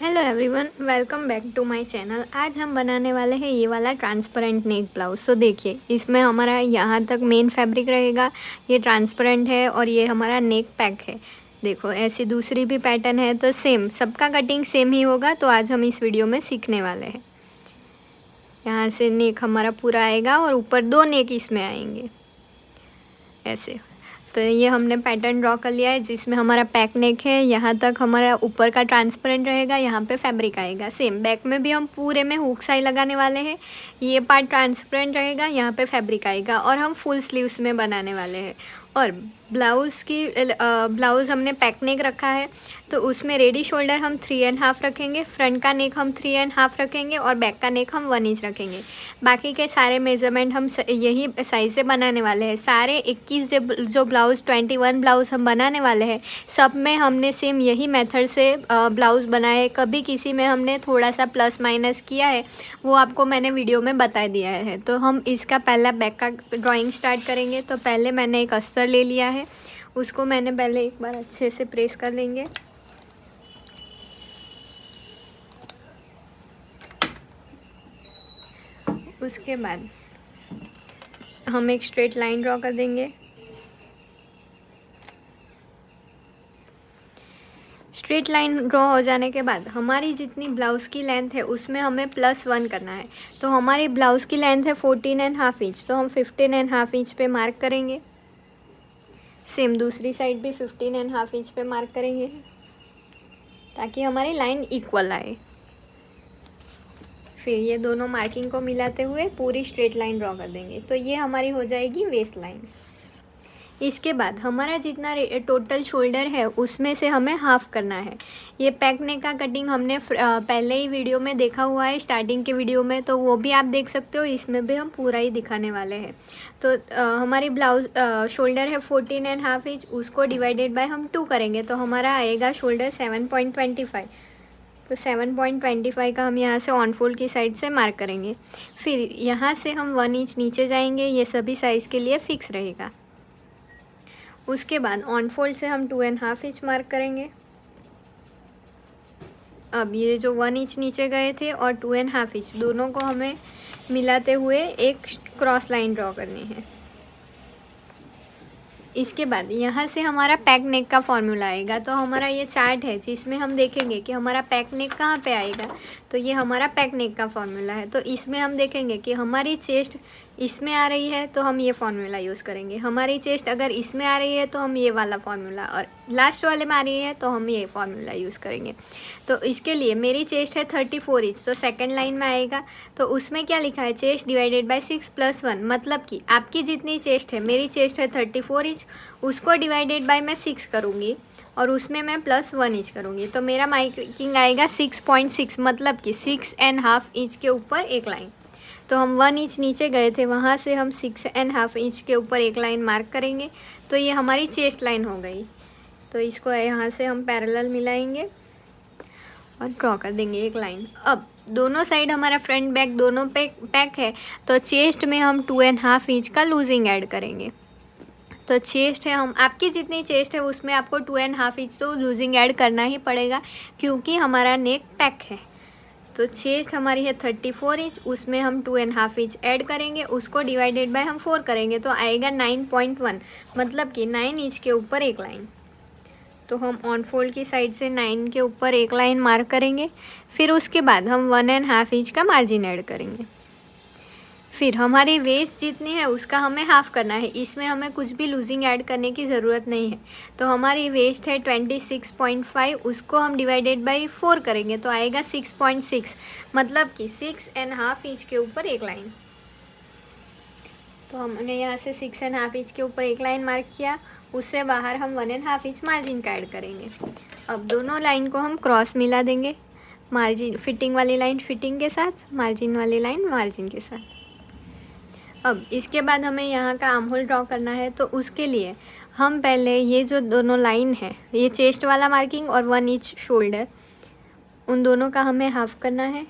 Hello everyone, welcome back to my channel. आज हम बनाने वाले हैं ये वाला ट्रांसपेरेंट नेक ब्लाउज। तो देखिए, इसमें हमारा यहाँ तक मेन फैब्रिक रहेगा, ये ट्रांसपेरेंट है और ये हमारा नेक पैक है। देखो, ऐसी दूसरी भी पैटर्न है, तो सेम सबका कटिंग सेम ही होगा। तो आज हम इस वीडियो में सीखने वाले हैं। यहाँ से नेक हमारा पूरा आएगा और ऊपर 2 नेक इसमें आएंगे ऐसे। तो ये हमने पैटर्न ड्रॉ कर लिया है जिसमें हमारा पैक नेक है। यहाँ तक हमारा ऊपर का ट्रांसपेरेंट रहेगा, यहाँ पे फैब्रिक आएगा। सेम बैक में भी हम पूरे में हुक साई लगाने वाले हैं। ये पार्ट ट्रांसपेरेंट रहेगा, यहाँ पे फैब्रिक आएगा और हम फुल स्लीव्स में बनाने वाले हैं। और ब्लाउज़ हमने पैक नेक रखा है, तो उसमें रेडी शोल्डर हम 3.5 रखेंगे, फ्रंट का नेक हम 3.5 रखेंगे और बैक का नेक हम 1 इंच रखेंगे। बाकी के सारे मेज़रमेंट हम यही साइज़ से बनाने वाले हैं। सारे 21 जो ब्लाउज़ 21 ब्लाउज़ हम बनाने वाले हैं, सब में हमने सेम यही मेथड से ब्लाउज़ बनाए। कभी किसी में हमने थोड़ा सा प्लस माइनस किया है, वो आपको मैंने वीडियो में बता दिया है। तो हम इसका पहला बैक का ड्राइंग स्टार्ट करेंगे। तो पहले मैंने एक अस्तर ले लिया है, उसको मैंने पहले एक बार अच्छे से प्रेस कर लेंगे। उसके बाद हम एक स्ट्रेट लाइन ड्रॉ कर देंगे। स्ट्रेट लाइन ड्रॉ हो जाने के बाद हमारी जितनी ब्लाउज़ की लेंथ है उसमें हमें +1 करना है। तो हमारी ब्लाउज़ की लेंथ है 14.5 इंच, तो हम 15.5 इंच पे मार्क करेंगे। सेम दूसरी साइड भी 15.5 इंच पे मार्क करेंगे ताकि हमारी लाइन इक्वल आए। फिर ये दोनों मार्किंग को मिलाते हुए पूरी स्ट्रेट लाइन ड्रॉ कर देंगे। तो ये हमारी हो जाएगी वेस्ट लाइन। इसके बाद हमारा जितना टोटल शोल्डर है उसमें से हमें हाफ़ करना है। ये पैक नेक का कटिंग हमने पहले ही वीडियो में देखा हुआ है, स्टार्टिंग के वीडियो में, तो वो भी आप देख सकते हो। इसमें भी हम पूरा ही दिखाने वाले हैं। तो हमारी ब्लाउज शोल्डर है 14.5 इंच, उसको डिवाइडेड बाय हम 2 करेंगे तो हमारा आएगा शोल्डर 7.25। तो 7.25 का हम यहाँ से ऑन फोल्ड की साइड से मार्क करेंगे। फिर यहाँ से हम 1 इंच नीचे जाएंगे, ये सभी साइज़ के लिए फ़िक्स रहेगा। उसके बाद ऑन फोल्ड से हम 2.5 इंच मार्क करेंगे। अब ये जो 1 इंच नीचे गए थे और 2.5 इंच, दोनों को हमें मिलाते हुए एक क्रॉस लाइन ड्रॉ करनी है। इसके बाद यहाँ से हमारा पैक नेक का फॉर्मूला आएगा। तो हमारा ये चार्ट है जिसमें हम देखेंगे कि हमारा पैक नेक कहाँ पे आएगा। तो ये हमारा पैक नेक का फॉर्मूला है। तो इसमें हम देखेंगे कि हमारी चेस्ट इसमें आ रही है तो हम ये फार्मूला यूज़ करेंगे। हमारी चेस्ट अगर इसमें आ रही है तो हम ये वाला फार्मूला, और लास्ट वाले में आ रही है तो हम ये फार्मूला यूज़ करेंगे। तो इसके लिए मेरी चेस्ट है 34 इंच, तो सेकंड लाइन में आएगा। तो उसमें क्या लिखा है, चेस्ट डिवाइडेड बाय 6 + 1, मतलब कि आपकी जितनी चेस्ट है, मेरी चेस्ट है 34 इंच, उसको डिवाइडेड बाय मैं 6 करूँगी और उसमें मैं +1 इंच करूँगी। तो मेरा मार्किंग आएगा 6.6, मतलब कि 6.5 इंच के ऊपर एक लाइन। तो हम 1 इंच नीचे गए थे, वहाँ से हम 6.5 इंच के ऊपर एक लाइन मार्क करेंगे। तो ये हमारी चेस्ट लाइन हो गई। तो इसको यहाँ से हम पैरेलल मिलाएंगे और ड्रॉ कर देंगे एक लाइन। अब दोनों साइड हमारा फ्रंट बैक दोनों पे पैक है, तो चेस्ट में हम 2.5 इंच का लूजिंग ऐड करेंगे। तो चेस्ट है, हम आपकी जितनी चेस्ट है उसमें आपको 2.5 इंच तो लूजिंग ऐड करना ही पड़ेगा क्योंकि हमारा नेक पैक है। तो चेस्ट हमारी है 34 इंच, उसमें हम 2.5 इंच ऐड करेंगे, उसको डिवाइडेड बाय हम 4 करेंगे तो आएगा 9.1, मतलब कि 9 इंच के ऊपर एक लाइन। तो हम ऑन फोल्ड की साइड से 9 के ऊपर एक लाइन मार्क करेंगे। फिर उसके बाद हम 1.5 इंच का मार्जिन ऐड करेंगे। फिर हमारी वेस्ट जितनी है उसका हमें हाफ़ करना है, इसमें हमें कुछ भी लूजिंग ऐड करने की ज़रूरत नहीं है। तो हमारी वेस्ट है 26.5, उसको हम डिवाइडेड बाई 4 करेंगे तो आएगा 6.6, मतलब कि 6.5 इंच के ऊपर एक लाइन। तो हमने यहाँ से 6.5 इंच के ऊपर एक लाइन मार्क किया, उससे बाहर हम 1.5 इंच मार्जिन का ऐड करेंगे। अब दोनों लाइन को हम क्रॉस मिला देंगे, मार्जिन फिटिंग वाली लाइन फिटिंग के साथ, मार्जिन वाली लाइन मार्जिन के साथ। अब इसके बाद हमें यहाँ का आर्म होल ड्रॉ करना है। तो उसके लिए हम पहले ये जो दोनों लाइन है, ये चेस्ट वाला मार्किंग और 1 इंच शोल्डर, उन दोनों का हमें हाफ करना है।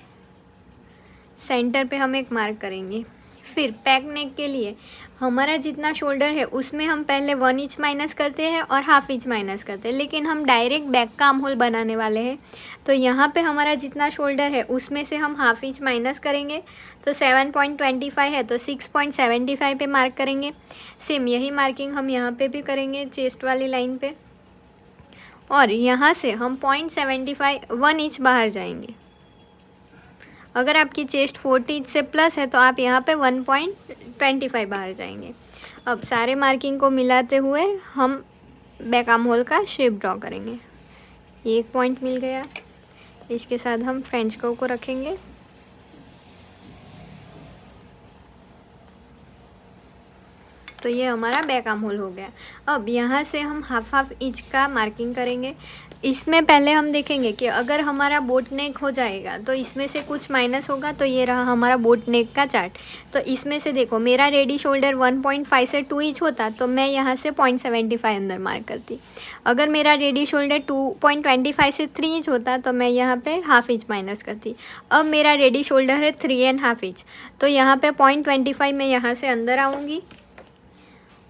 सेंटर पे हम एक मार्क करेंगे। फिर पैक नेक के लिए हमारा जितना शोल्डर है उसमें हम पहले 1 इंच माइनस करते हैं और हाफ इंच माइनस करते हैं, लेकिन हम डायरेक्ट बैक का आर्म होल बनाने वाले हैं। तो यहाँ पे हमारा जितना शोल्डर है उसमें से हम हाफ इंच माइनस करेंगे, तो 7.25 है तो 6.75 पे मार्क करेंगे। सेम यही मार्किंग हम यहाँ पे भी करेंगे चेस्ट वाली लाइन पे, और यहाँ से हम 0.75 1 इंच बाहर जाएंगे। अगर आपकी चेस्ट 40 इंच से प्लस है तो आप यहाँ पे 1.25 बाहर जाएंगे। अब सारे मार्किंग को मिलाते हुए हम बैक आर्म होल का शेप ड्रॉ करेंगे। ये एक पॉइंट मिल गया, इसके साथ हम फ्रेंच कर्व को रखेंगे। तो ये हमारा बैक आर्म होल हो गया। अब यहाँ से हम हाफ इंच का मार्किंग करेंगे। इसमें पहले हम देखेंगे कि अगर हमारा बोट नेक हो जाएगा तो इसमें से कुछ माइनस होगा। तो ये रहा हमारा बोट नेक का चार्ट। तो इसमें से देखो मेरा रेडी शोल्डर 1.5 से 2 इंच होता तो मैं यहाँ से 0.75 अंदर मार्क करती। अगर मेरा रेडी शोल्डर 2.25 से 3 इंच होता तो मैं यहाँ पे हाफ इंच माइनस करती। अब मेरा रेडी शोल्डर है 3.5 इंच, तो यहाँ पे 0.25 मैं यहाँ से अंदर आऊँगी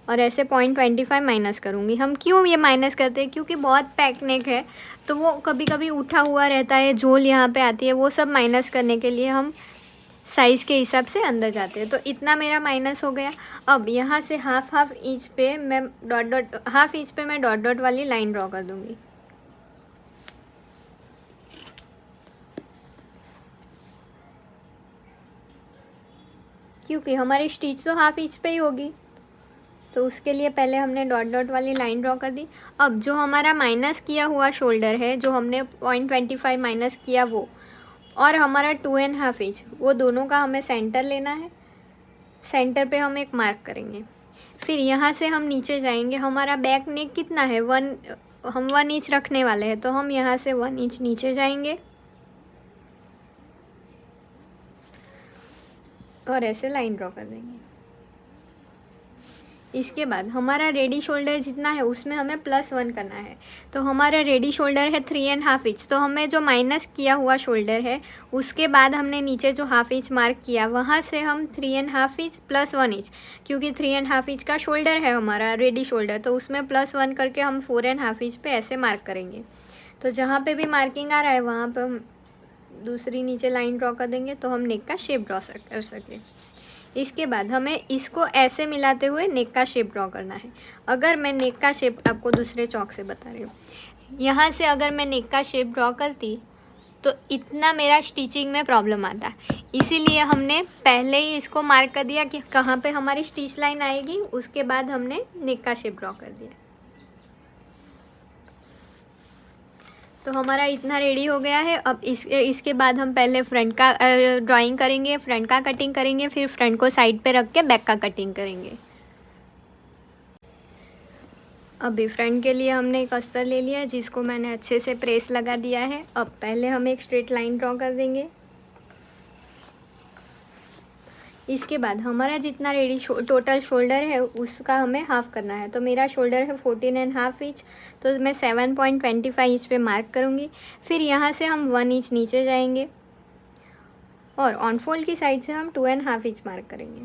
और ऐसे 0.25 माइनस करूँगी। हम क्यों ये माइनस करते हैं? क्योंकि बहुत पैक नेक है तो वो कभी कभी उठा हुआ रहता है, झोल यहाँ पे आती है, वो सब माइनस करने के लिए हम साइज़ के हिसाब से अंदर जाते हैं। तो इतना मेरा माइनस हो गया। अब यहाँ से हाफ इंच पे मैं हाफ इंच पे मैं डॉट डॉट वाली लाइन ड्रॉ कर दूँगी। क्योंकि हमारी स्टिच तो हाफ इंच पे ही होगी, तो उसके लिए पहले हमने डॉट डॉट वाली लाइन ड्रॉ कर दी। अब जो हमारा माइनस किया हुआ शोल्डर है, जो हमने 0.25 माइनस किया वो, और हमारा 2.5 इंच, वो दोनों का हमें सेंटर लेना है। सेंटर पे हम एक मार्क करेंगे। फिर यहाँ से हम नीचे जाएंगे। हमारा बैक नेक कितना है, हम 1 इंच रखने वाले हैं, तो हम यहाँ से 1 इंच नीचे जाएंगे और ऐसे लाइन ड्रॉ कर देंगे। इसके बाद हमारा रेडी शोल्डर जितना है उसमें हमें +1 करना है। तो हमारा रेडी शोल्डर है 3.5 इंच, तो हमें जो माइनस किया हुआ शोल्डर है उसके बाद हमने नीचे जो हाफ इंच मार्क किया वहाँ से हम 3.5 इंच +1 इंच, क्योंकि 3.5 इंच का शोल्डर है हमारा रेडी शोल्डर, तो उसमें +1 करके हम 4.5 इंच पे ऐसे मार्क करेंगे। तो जहाँ पे भी मार्किंग आ रहा है वहाँ पर हम दूसरी नीचे लाइन ड्रॉ कर देंगे तो हम नेक का शेप ड्रॉ कर सकें। इसके बाद हमें इसको ऐसे मिलाते हुए नेक का शेप ड्रॉ करना है। अगर मैं नेक का शेप आपको दूसरे चौक से बता रही हूँ, यहाँ से अगर मैं नेक का शेप ड्रॉ करती तो इतना मेरा स्टिचिंग में प्रॉब्लम आता, इसीलिए हमने पहले ही इसको मार्क कर दिया कि कहाँ पे हमारी स्टिच लाइन आएगी, उसके बाद हमने नेक का शेप ड्रॉ कर दिया। तो हमारा इतना रेडी हो गया है। अब इसके बाद हम पहले फ्रंट का ड्राइंग करेंगे, फ्रंट का कटिंग करेंगे, फिर फ्रंट को साइड पे रख के बैक का कटिंग करेंगे। अभी फ्रंट के लिए हमने एक अस्तर ले लिया जिसको मैंने अच्छे से प्रेस लगा दिया है। अब पहले हम एक स्ट्रेट लाइन ड्रॉ कर देंगे। इसके बाद हमारा जितना रेडी टोटल शोल्डर है उसका हमें हाफ़ करना है। तो मेरा शोल्डर है 14.5 इंच, तो मैं 7.25 इंच पे मार्क करूँगी। फिर यहाँ से हम 1 इंच नीचे जाएंगे और ऑन फोल्ड की साइड से हम 2.5 इंच मार्क करेंगे।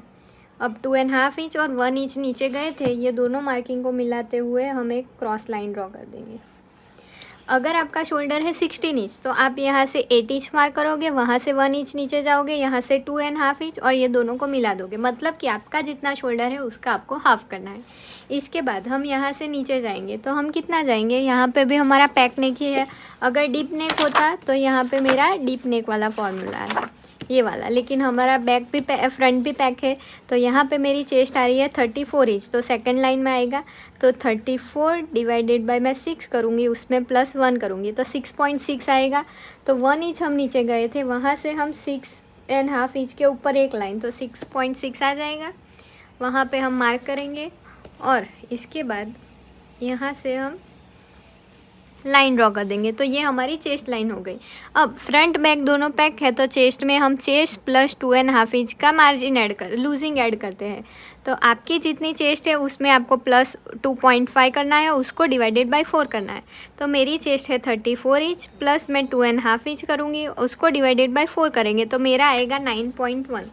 अब 2.5 इंच और 1 इंच नीचे गए थे, ये दोनों मार्किंग को मिलाते हुए हम एक क्रॉस लाइन ड्रॉ कर देंगे। अगर आपका शोल्डर है 16 इंच तो आप यहाँ से 8 इंच मार्क करोगे, वहाँ से 1 इंच नीचे जाओगे, यहाँ से 2.5 इंच और ये दोनों को मिला दोगे, मतलब कि आपका जितना शोल्डर है उसका आपको हाफ़ करना है। इसके बाद हम यहाँ से नीचे जाएंगे तो हम कितना जाएंगे, यहाँ पे भी हमारा पैक नेक ही है। अगर डीप नेक होता तो यहाँ पे मेरा डीप नेक वाला फॉर्मूला है, ये वाला, लेकिन हमारा बैक भी फ्रंट भी पैक है। तो यहाँ पे मेरी चेस्ट आ रही है 34 इंच, तो सेकंड लाइन में आएगा तो 34 डिवाइडेड बाय मैं 6 करूँगी, उसमें +1 करूँगी तो 6.6 आएगा। तो 1 इंच हम नीचे गए थे, वहाँ से हम 6.5 इंच के ऊपर एक लाइन, तो 6.6 आ जाएगा। वहाँ पे हम मार्क करेंगे और इसके बाद यहाँ से हम लाइन ड्रॉ कर देंगे। तो ये हमारी चेस्ट लाइन हो गई। अब फ्रंट बैक दोनों पैक है तो चेस्ट में हम चेस्ट प्लस 2.5 इंच का मार्जिन लूजिंग ऐड करते हैं। तो आपकी जितनी चेस्ट है उसमें आपको प्लस 2.5 करना है, उसको डिवाइडेड बाय 4 करना है। तो मेरी चेस्ट है 34 इंच, प्लस मैं 2.5 इंच करूँगी, उसको डिवाइडेड बाय 4 करेंगे तो मेरा आएगा 9.1।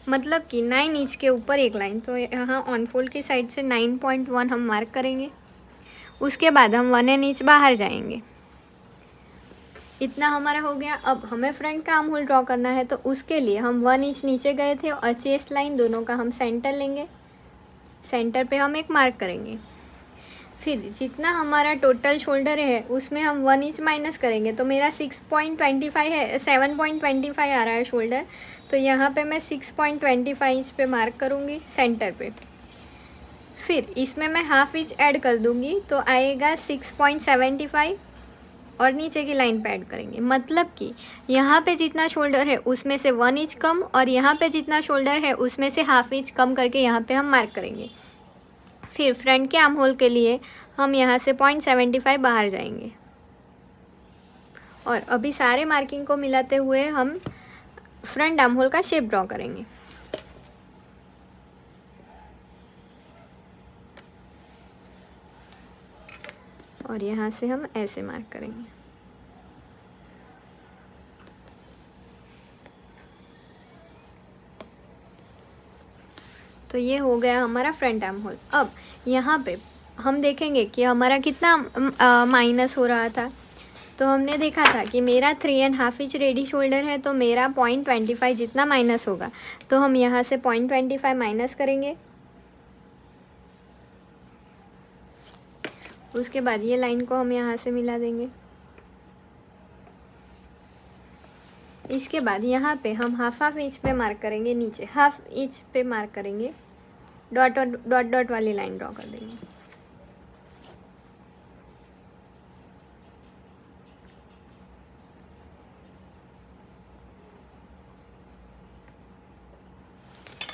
मतलब कि 9 इंच के ऊपर एक लाइन। तो यहाँ ऑन फोल्ड की साइड से 9.1 हम मार्क करेंगे। उसके बाद हम 1 इंच बाहर जाएंगे। इतना हमारा हो गया। अब हमें फ्रंट का आर्म होल ड्रॉ करना है, तो उसके लिए हम 1 इंच नीचे गए थे और चेस्ट लाइन दोनों का हम सेंटर लेंगे। सेंटर पे हम एक मार्क करेंगे। फिर जितना हमारा टोटल शोल्डर है उसमें हम 1 इंच माइनस करेंगे, तो मेरा 6.25 है, 7.25 आ रहा है शोल्डर। तो यहाँ पे मैं 6.25 इंच पे मार्क करूँगी सेंटर पे। फिर इसमें मैं हाफ इंच ऐड कर दूँगी, तो आएगा 6.75 और नीचे की लाइन पे ऐड करेंगे। मतलब कि यहाँ पे जितना शोल्डर है उसमें से 1 इंच कम और यहाँ पे जितना शोल्डर है उसमें से हाफ इंच कम करके यहाँ पे हम मार्क करेंगे। फिर फ्रंट के आर्म होल के लिए हम यहाँ से 0.75 बाहर जाएंगे और अभी सारे मार्किंग को मिलाते हुए हम फ्रंट आर्म होल का शेप ड्रॉ करेंगे। और यहाँ से हम ऐसे मार्क करेंगे। तो ये हो गया हमारा फ्रंट आर्म होल। अब यहाँ पे हम देखेंगे कि हमारा कितना माइनस हो रहा था। तो हमने देखा था कि मेरा 3.5 इंच रेडी शोल्डर है, तो मेरा 0.25 जितना माइनस होगा। तो हम यहाँ से 0.25 माइनस करेंगे। उसके बाद ये लाइन को हम यहाँ से मिला देंगे। इसके बाद यहाँ पे हम हाफ इंच पे मार्क करेंगे, नीचे हाफ इंच पे मार्क करेंगे, डॉट डॉट डॉट वाली लाइन ड्रॉ कर देंगे।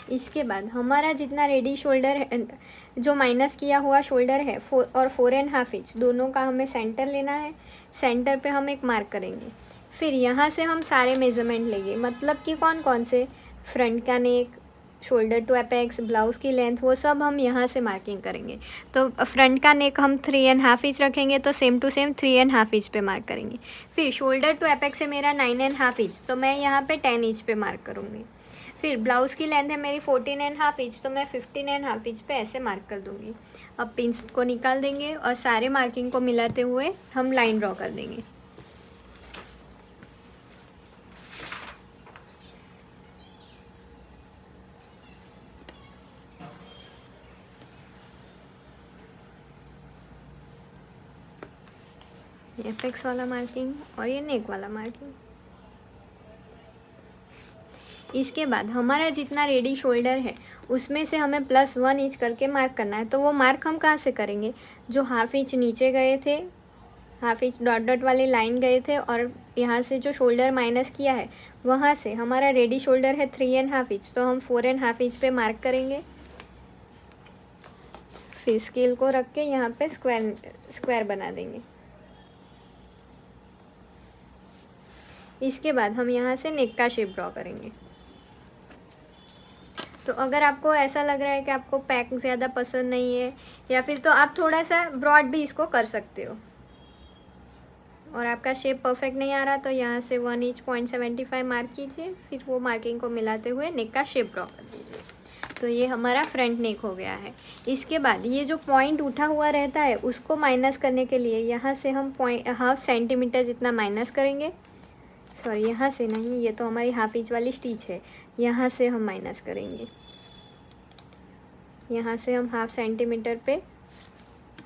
इसके बाद हमारा जितना रेडी शोल्डर है, जो माइनस किया हुआ शोल्डर है, 4.5 इंच दोनों का हमें सेंटर लेना है। सेंटर पे हम एक मार्क करेंगे। फिर यहाँ से हम सारे मेज़रमेंट लेंगे, मतलब कि कौन कौन से, फ्रंट का नेक, शोल्डर टू एपेक्स, ब्लाउज़ की लेंथ, वो सब हम यहाँ से मार्किंग करेंगे। तो फ्रंट का नेक हम 3.5 इंच रखेंगे, तो सेम टू सेम 3.5 इंच पे मार्क करेंगे। फिर शोल्डर टू एपेक्स है मेरा 9.5 इंच, तो मैं यहाँ पे 10 इंच पे मार्क करूँगी। फिर ब्लाउज़ की लेंथ है मेरी 14.5 इंच, तो मैं 15.5 इंच पे ऐसे मार्क कर दूँगी। अब पिंस को निकाल देंगे और सारे मार्किंग को मिलाते हुए हम लाइन ड्रॉ कर देंगे। ये एपेक्स वाला मार्किंग और ये नेक वाला मार्किंग। इसके बाद हमारा जितना रेडी शोल्डर है उसमें से हमें +1 इंच करके मार्क करना है। तो वो मार्क हम कहाँ से करेंगे, जो हाफ इंच नीचे गए थे, हाफ इंच डॉट डॉट वाली लाइन गए थे और यहाँ से जो शोल्डर माइनस किया है वहाँ से हमारा रेडी शोल्डर है 3.5 इंच, तो हम 4.5 इंच पे मार्क करेंगे। फिर स्केल को रख के यहाँ पे स्क्वायर बना देंगे। इसके बाद हम यहाँ से नेक का शेप ड्रॉ करेंगे। तो अगर आपको ऐसा लग रहा है कि आपको पैक ज़्यादा पसंद नहीं है, या फिर तो आप थोड़ा सा ब्रॉड भी इसको कर सकते हो, और आपका शेप परफेक्ट नहीं आ रहा तो यहाँ से 1 इंच 0.75 मार्क कीजिए। फिर वो मार्किंग को मिलाते हुए नेक का शेप ड्रॉ कर दीजिए। तो ये हमारा फ्रंट नेक हो गया है। इसके बाद ये जो पॉइंट उठा हुआ रहता है उसको माइनस करने के लिए यहाँ से हम 0.5 सेंटीमीटर जितना माइनस करेंगे। सॉरी, यहाँ से नहीं, ये तो हमारी हाफ इंच वाली स्टिच है, यहाँ से हम माइनस करेंगे। यहाँ से हम 0.5 सेंटीमीटर पे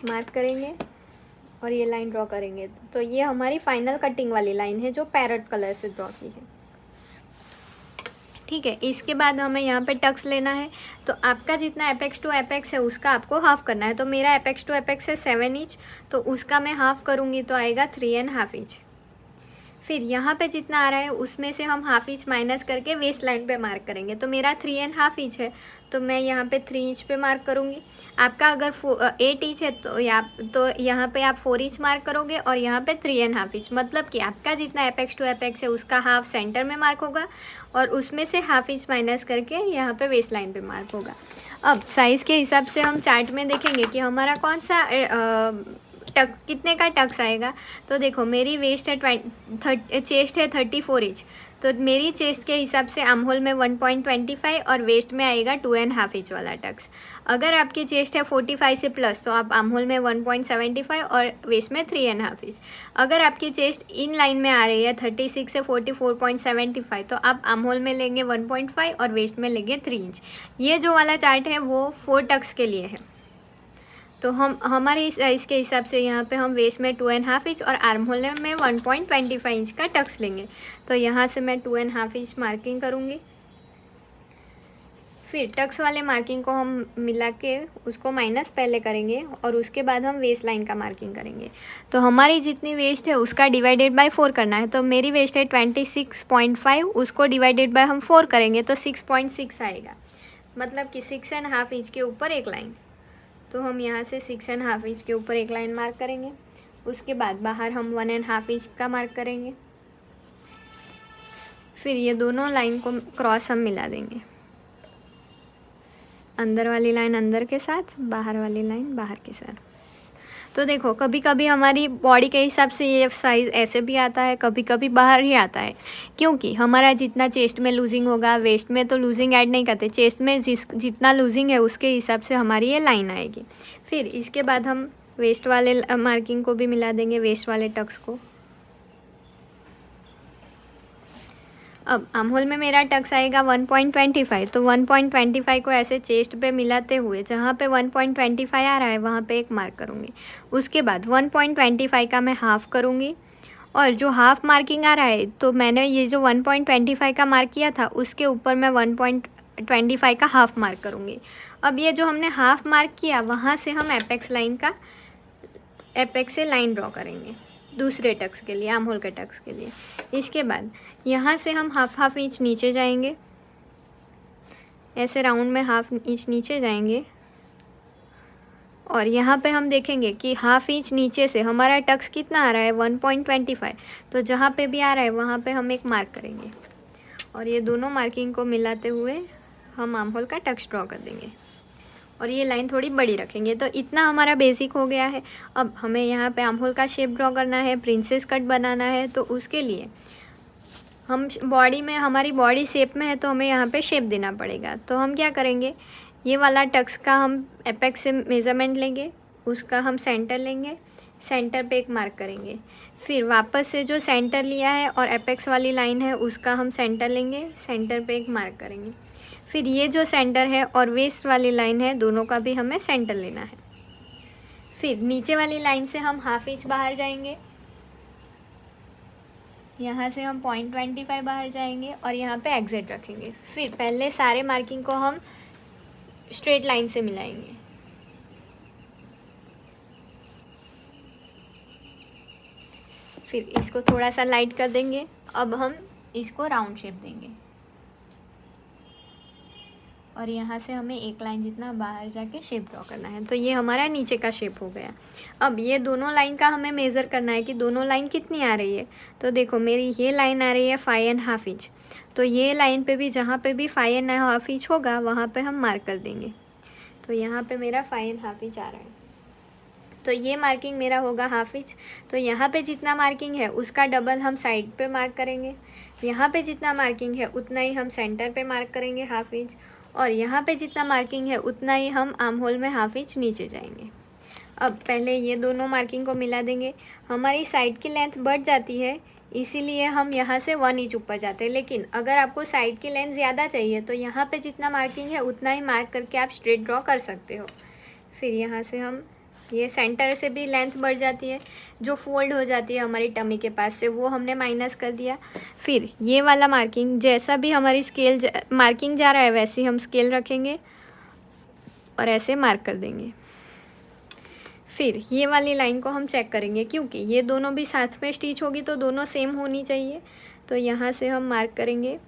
मार्क करेंगे और ये लाइन ड्रॉ करेंगे। तो ये हमारी फाइनल कटिंग वाली लाइन है जो पैरेट कलर से ड्रॉ की है। ठीक है, इसके बाद हमें यहाँ पे टक्स लेना है। तो आपका जितना एपेक्स टू एपेक्स है उसका आपको हाफ करना है। तो मेरा एपेक्स टू एपेक्स है 7 इंच, तो उसका मैं हाफ करूँगी तो आएगा 3.5 इंच। फिर यहाँ पे जितना आ रहा है उसमें से हम हाफ इंच माइनस करके वेस्ट लाइन पे मार्क करेंगे। तो मेरा 3.5 इंच है, तो मैं यहाँ पे 3 इंच पे मार्क करूँगी। आपका अगर 8 इंच है तो यहाँ पे आप 4 इंच मार्क करोगे और यहाँ पे 3.5 इंच। मतलब कि आपका जितना एपेक्स टू एपेक्स है उसका हाफ सेंटर में मार्क होगा और उसमें से हाफ इंच माइनस करके यहाँ पे वेस्ट लाइन पे मार्क होगा। अब साइज़ के हिसाब से हम चार्ट में देखेंगे कि हमारा कौन सा टक कितने का टक्स आएगा। तो देखो मेरी वेस्ट है चेस्ट है 34 इंच, तो मेरी चेस्ट के हिसाब से आर्म होल में 1.25 और वेस्ट में आएगा 2.5 इंच वाला टक्स। अगर आपकी चेस्ट है 45 से प्लस तो आप आर्म होल में 1.75 और वेस्ट में 3.5 इंच। अगर आपकी चेस्ट इन लाइन में आ रही है 36 से 44.75 तो आप आर्म होल में लेंगे 1.5 और वेस्ट में लेंगे 3 इंच। ये जो वाला चार्ट है वो 4 टक्स के लिए है। तो हम हमारे इसके हिसाब से यहाँ पे हम वेस्ट में 2.5 इंच और आर्म होल में 1.25 इंच का टक्स लेंगे। तो यहाँ से मैं 2.5 इंच मार्किंग करूँगी। फिर टक्स वाले मार्किंग को हम मिला के उसको माइनस पहले करेंगे और उसके बाद हम वेस्ट लाइन का मार्किंग करेंगे। तो हमारी जितनी वेस्ट है उसका डिवाइडेड बाय 4 करना है। तो मेरी वेस्ट है 26.5, उसको डिवाइडेड बाय हम 4 करेंगे तो 6.6 आएगा, मतलब कि 6.5 इंच के ऊपर एक लाइन। तो हम यहाँ से 6.5 इंच के ऊपर एक लाइन मार्क करेंगे। उसके बाद बाहर हम 1.5 इंच का मार्क करेंगे। फिर ये दोनों लाइन को क्रॉस हम मिला देंगे, अंदर वाली लाइन अंदर के साथ, बाहर वाली लाइन बाहर के साथ। तो देखो कभी कभी हमारी बॉडी के हिसाब से ये साइज़ ऐसे भी आता है, कभी कभी बाहर ही आता है, क्योंकि हमारा जितना चेस्ट में लूजिंग होगा, वेस्ट में तो लूजिंग ऐड नहीं करते, चेस्ट में जितना लूजिंग है उसके हिसाब से हमारी ये लाइन आएगी। फिर इसके बाद हम वेस्ट वाले मार्किंग को भी मिला देंगे, वेस्ट वाले टक्स को। अब आर्म होल में मेरा टक्स आएगा 1.25, तो 1.25 को ऐसे चेस्ट पे मिलाते हुए जहाँ पे 1.25 आ रहा है वहाँ पे एक मार्क करूँगी। उसके बाद 1.25 का मैं हाफ़ करूँगी, और जो हाफ़ मार्किंग आ रहा है तो मैंने ये जो 1.25 का मार्क किया था उसके ऊपर मैं 1.25 का हाफ़ मार्क करूँगी। अब ये जो हमने हाफ़ मार्क किया वहाँ से हम एपेक्स से लाइन ड्रॉ करेंगे दूसरे टक्स के लिए, आर्म होल के टक्स के लिए। इसके बाद यहाँ से हम हाफ इंच नीचे जाएंगे, ऐसे राउंड में हाफ इंच नीचे जाएंगे, और यहाँ पे हम देखेंगे कि हाफ इंच नीचे से हमारा टक्स कितना आ रहा है 1.25। तो जहाँ पे भी आ रहा है वहाँ पे हम एक मार्क करेंगे और ये दोनों मार्किंग को मिलाते हुए हम आर्म होल का टक्स ड्रॉ कर देंगे और ये लाइन थोड़ी बड़ी रखेंगे। तो इतना हमारा बेसिक हो गया है। अब हमें यहाँ पे आर्म होल का शेप ड्रॉ करना है, प्रिंसेस कट बनाना है। तो उसके लिए हम बॉडी में, हमारी बॉडी शेप में है तो हमें यहाँ पे शेप देना पड़ेगा। तो हम क्या करेंगे, ये वाला टक्स का हम एपेक्स से मेज़रमेंट लेंगे, उसका हम सेंटर लेंगे, सेंटर पे एक मार्क करेंगे। फिर वापस से जो सेंटर लिया है और एपेक्स वाली लाइन है उसका हम सेंटर लेंगे, सेंटर पे एक मार्क करेंगे। फिर ये जो सेंटर है और वेस्ट वाली लाइन है दोनों का भी हमें सेंटर लेना है। फिर नीचे वाली लाइन से हम हाफ इंच बाहर जाएंगे, यहाँ से हम 0.25 बाहर जाएंगे और यहाँ पे एग्जिट रखेंगे। फिर पहले सारे मार्किंग को हम स्ट्रेट लाइन से मिलाएंगे। फिर इसको थोड़ा सा लाइट कर देंगे। अब हम इसको राउंड शेप देंगे और यहाँ से हमें एक लाइन जितना बाहर जाके शेप ड्रॉ करना है। तो ये हमारा नीचे का शेप हो गया। अब ये दोनों लाइन का हमें मेज़र करना है कि दोनों लाइन कितनी आ रही है। तो देखो मेरी ये लाइन आ रही है 5.5 इंच, तो ये लाइन पे भी जहाँ पे भी 5.5 इंच होगा वहाँ पे हम मार्क कर देंगे। तो यहाँ पे मेरा 5.5 इंच आ रहा है, तो ये मार्किंग मेरा होगा हाफ इंच। तो यहाँ पे जितना मार्किंग है उसका डबल हम साइड पे मार्क करेंगे, यहाँ पे जितना मार्किंग है उतना ही हम सेंटर पे मार्क करेंगे हाफ इंच, और यहाँ पे जितना मार्किंग है उतना ही हम आर्म होल में हाफ इंच नीचे जाएंगे। अब पहले ये दोनों मार्किंग को मिला देंगे। हमारी साइड की लेंथ बढ़ जाती है इसीलिए हम यहाँ से 1 इंच ऊपर जाते हैं, लेकिन अगर आपको साइड की लेंथ ज़्यादा चाहिए तो यहाँ पे जितना मार्किंग है उतना ही मार्क करके आप स्ट्रेट ड्रॉ कर सकते हो। फिर यहाँ से हम ये सेंटर से भी लेंथ बढ़ जाती है, जो फोल्ड हो जाती है हमारी टमी के पास से, वो हमने माइनस कर दिया। फिर ये वाला मार्किंग जैसा भी हमारी स्केल मार्किंग जा रहा है वैसे ही हम स्केल रखेंगे और ऐसे मार्क कर देंगे। फिर ये वाली लाइन को हम चेक करेंगे, क्योंकि ये दोनों भी साथ में स्टिच होगी तो दोनों सेम होनी चाहिए। तो यहाँ से हम मार्क करेंगे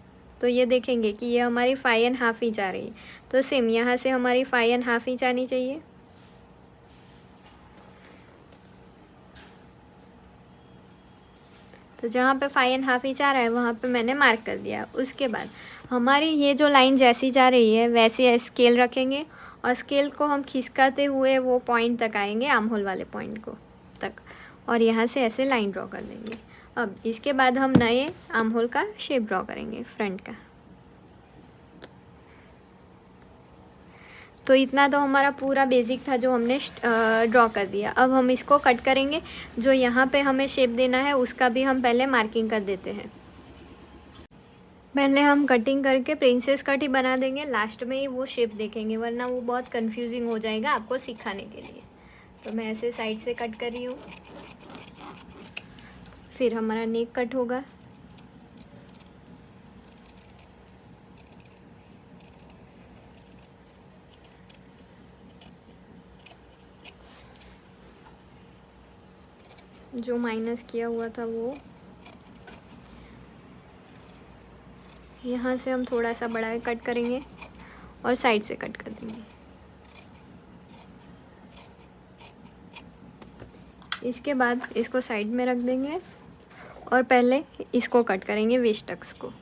तो ये देखेंगे कि ये हमारी 5.5 इंच आ रही है, तो सेम यहाँ से हमारी 5.5 इंच आनी चाहिए। तो जहाँ पे 5.5 इंच आ रहा है वहाँ पे मैंने मार्क कर दिया। उसके बाद हमारी ये जो लाइन जैसी जा रही है वैसे स्केल रखेंगे और स्केल को हम खिसकाते हुए वो पॉइंट तक आएंगे, आर्म होल वाले पॉइंट को। तक, और यहाँ से ऐसे लाइन ड्रॉ कर देंगे। अब इसके बाद हम नए आर्म होल का शेप ड्रॉ करेंगे फ्रंट का। तो इतना तो हमारा पूरा बेसिक था जो हमने ड्रॉ कर दिया। अब हम इसको कट करेंगे। जो यहाँ पे हमें शेप देना है उसका भी हम पहले मार्किंग कर देते हैं। पहले हम कटिंग करके प्रिंसेस कट ही बना देंगे, लास्ट में ही वो शेप देखेंगे, वरना वो बहुत कंफ्यूजिंग हो जाएगा आपको सिखाने के लिए। तो मैं ऐसे साइड से कट कर रही हूँ। फिर हमारा नेक कट होगा। जो माइनस किया हुआ था वो यहाँ से हम थोड़ा सा बढ़ा के कट करेंगे और साइड से कट कर देंगे। इसके बाद इसको साइड में रख देंगे और पहले इसको कट करेंगे, वेस्ट टक्स को।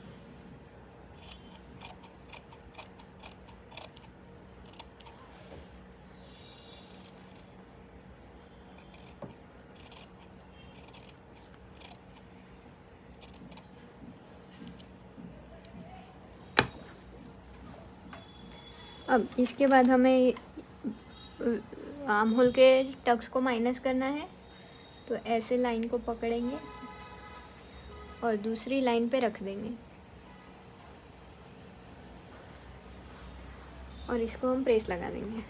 अब इसके बाद हमें आर्म होल के टक्स को माइनस करना है। तो ऐसे लाइन को पकड़ेंगे और दूसरी लाइन पे रख देंगे और इसको हम प्रेस लगा देंगे।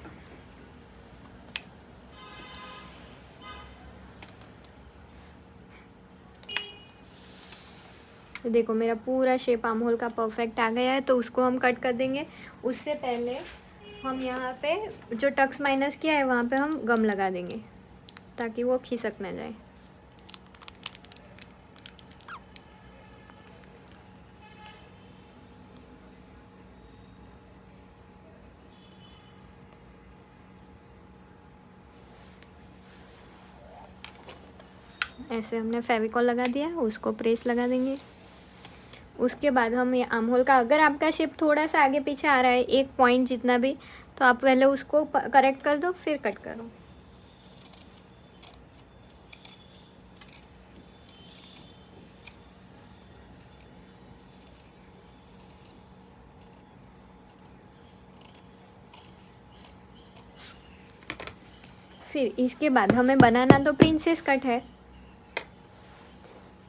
तो देखो मेरा पूरा शेप आर्म होल का परफेक्ट आ गया है। तो उसको हम कट कर देंगे। उससे पहले हम यहाँ पे जो टक्स माइनस किया है वहाँ पे हम गम लगा देंगे ताकि वो खिसक ना जाए। ऐसे हमने फेविकॉल लगा दिया, उसको प्रेस लगा देंगे। उसके बाद हम ये आर्म होल का, अगर आपका शेप थोड़ा सा आगे पीछे आ रहा है, एक पॉइंट जितना भी, तो आप पहले उसको करेक्ट कर दो फिर कट करो। फिर इसके बाद हमें बनाना तो प्रिंसेस कट है।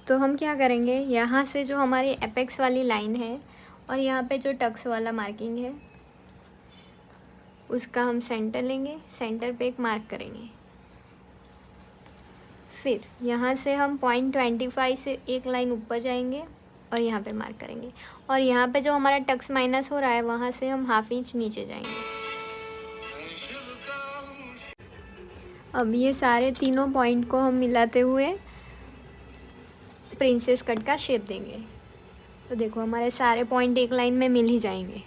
तो हम क्या करेंगे, यहाँ से जो हमारी एपेक्स वाली लाइन है और यहाँ पे जो टक्स वाला मार्किंग है उसका हम सेंटर लेंगे, सेंटर पे एक मार्क करेंगे। फिर यहाँ से हम 0.25 से एक लाइन ऊपर जाएंगे और यहाँ पे मार्क करेंगे। और यहाँ पे जो हमारा टक्स माइनस हो रहा है वहाँ से हम ½ इंच नीचे जाएंगे। अब ये सारे तीनों पॉइंट को हम मिलाते हुए प्रिंसेस कट का शेप देंगे। तो देखो हमारे सारे पॉइंट एक लाइन में मिल ही जाएंगे।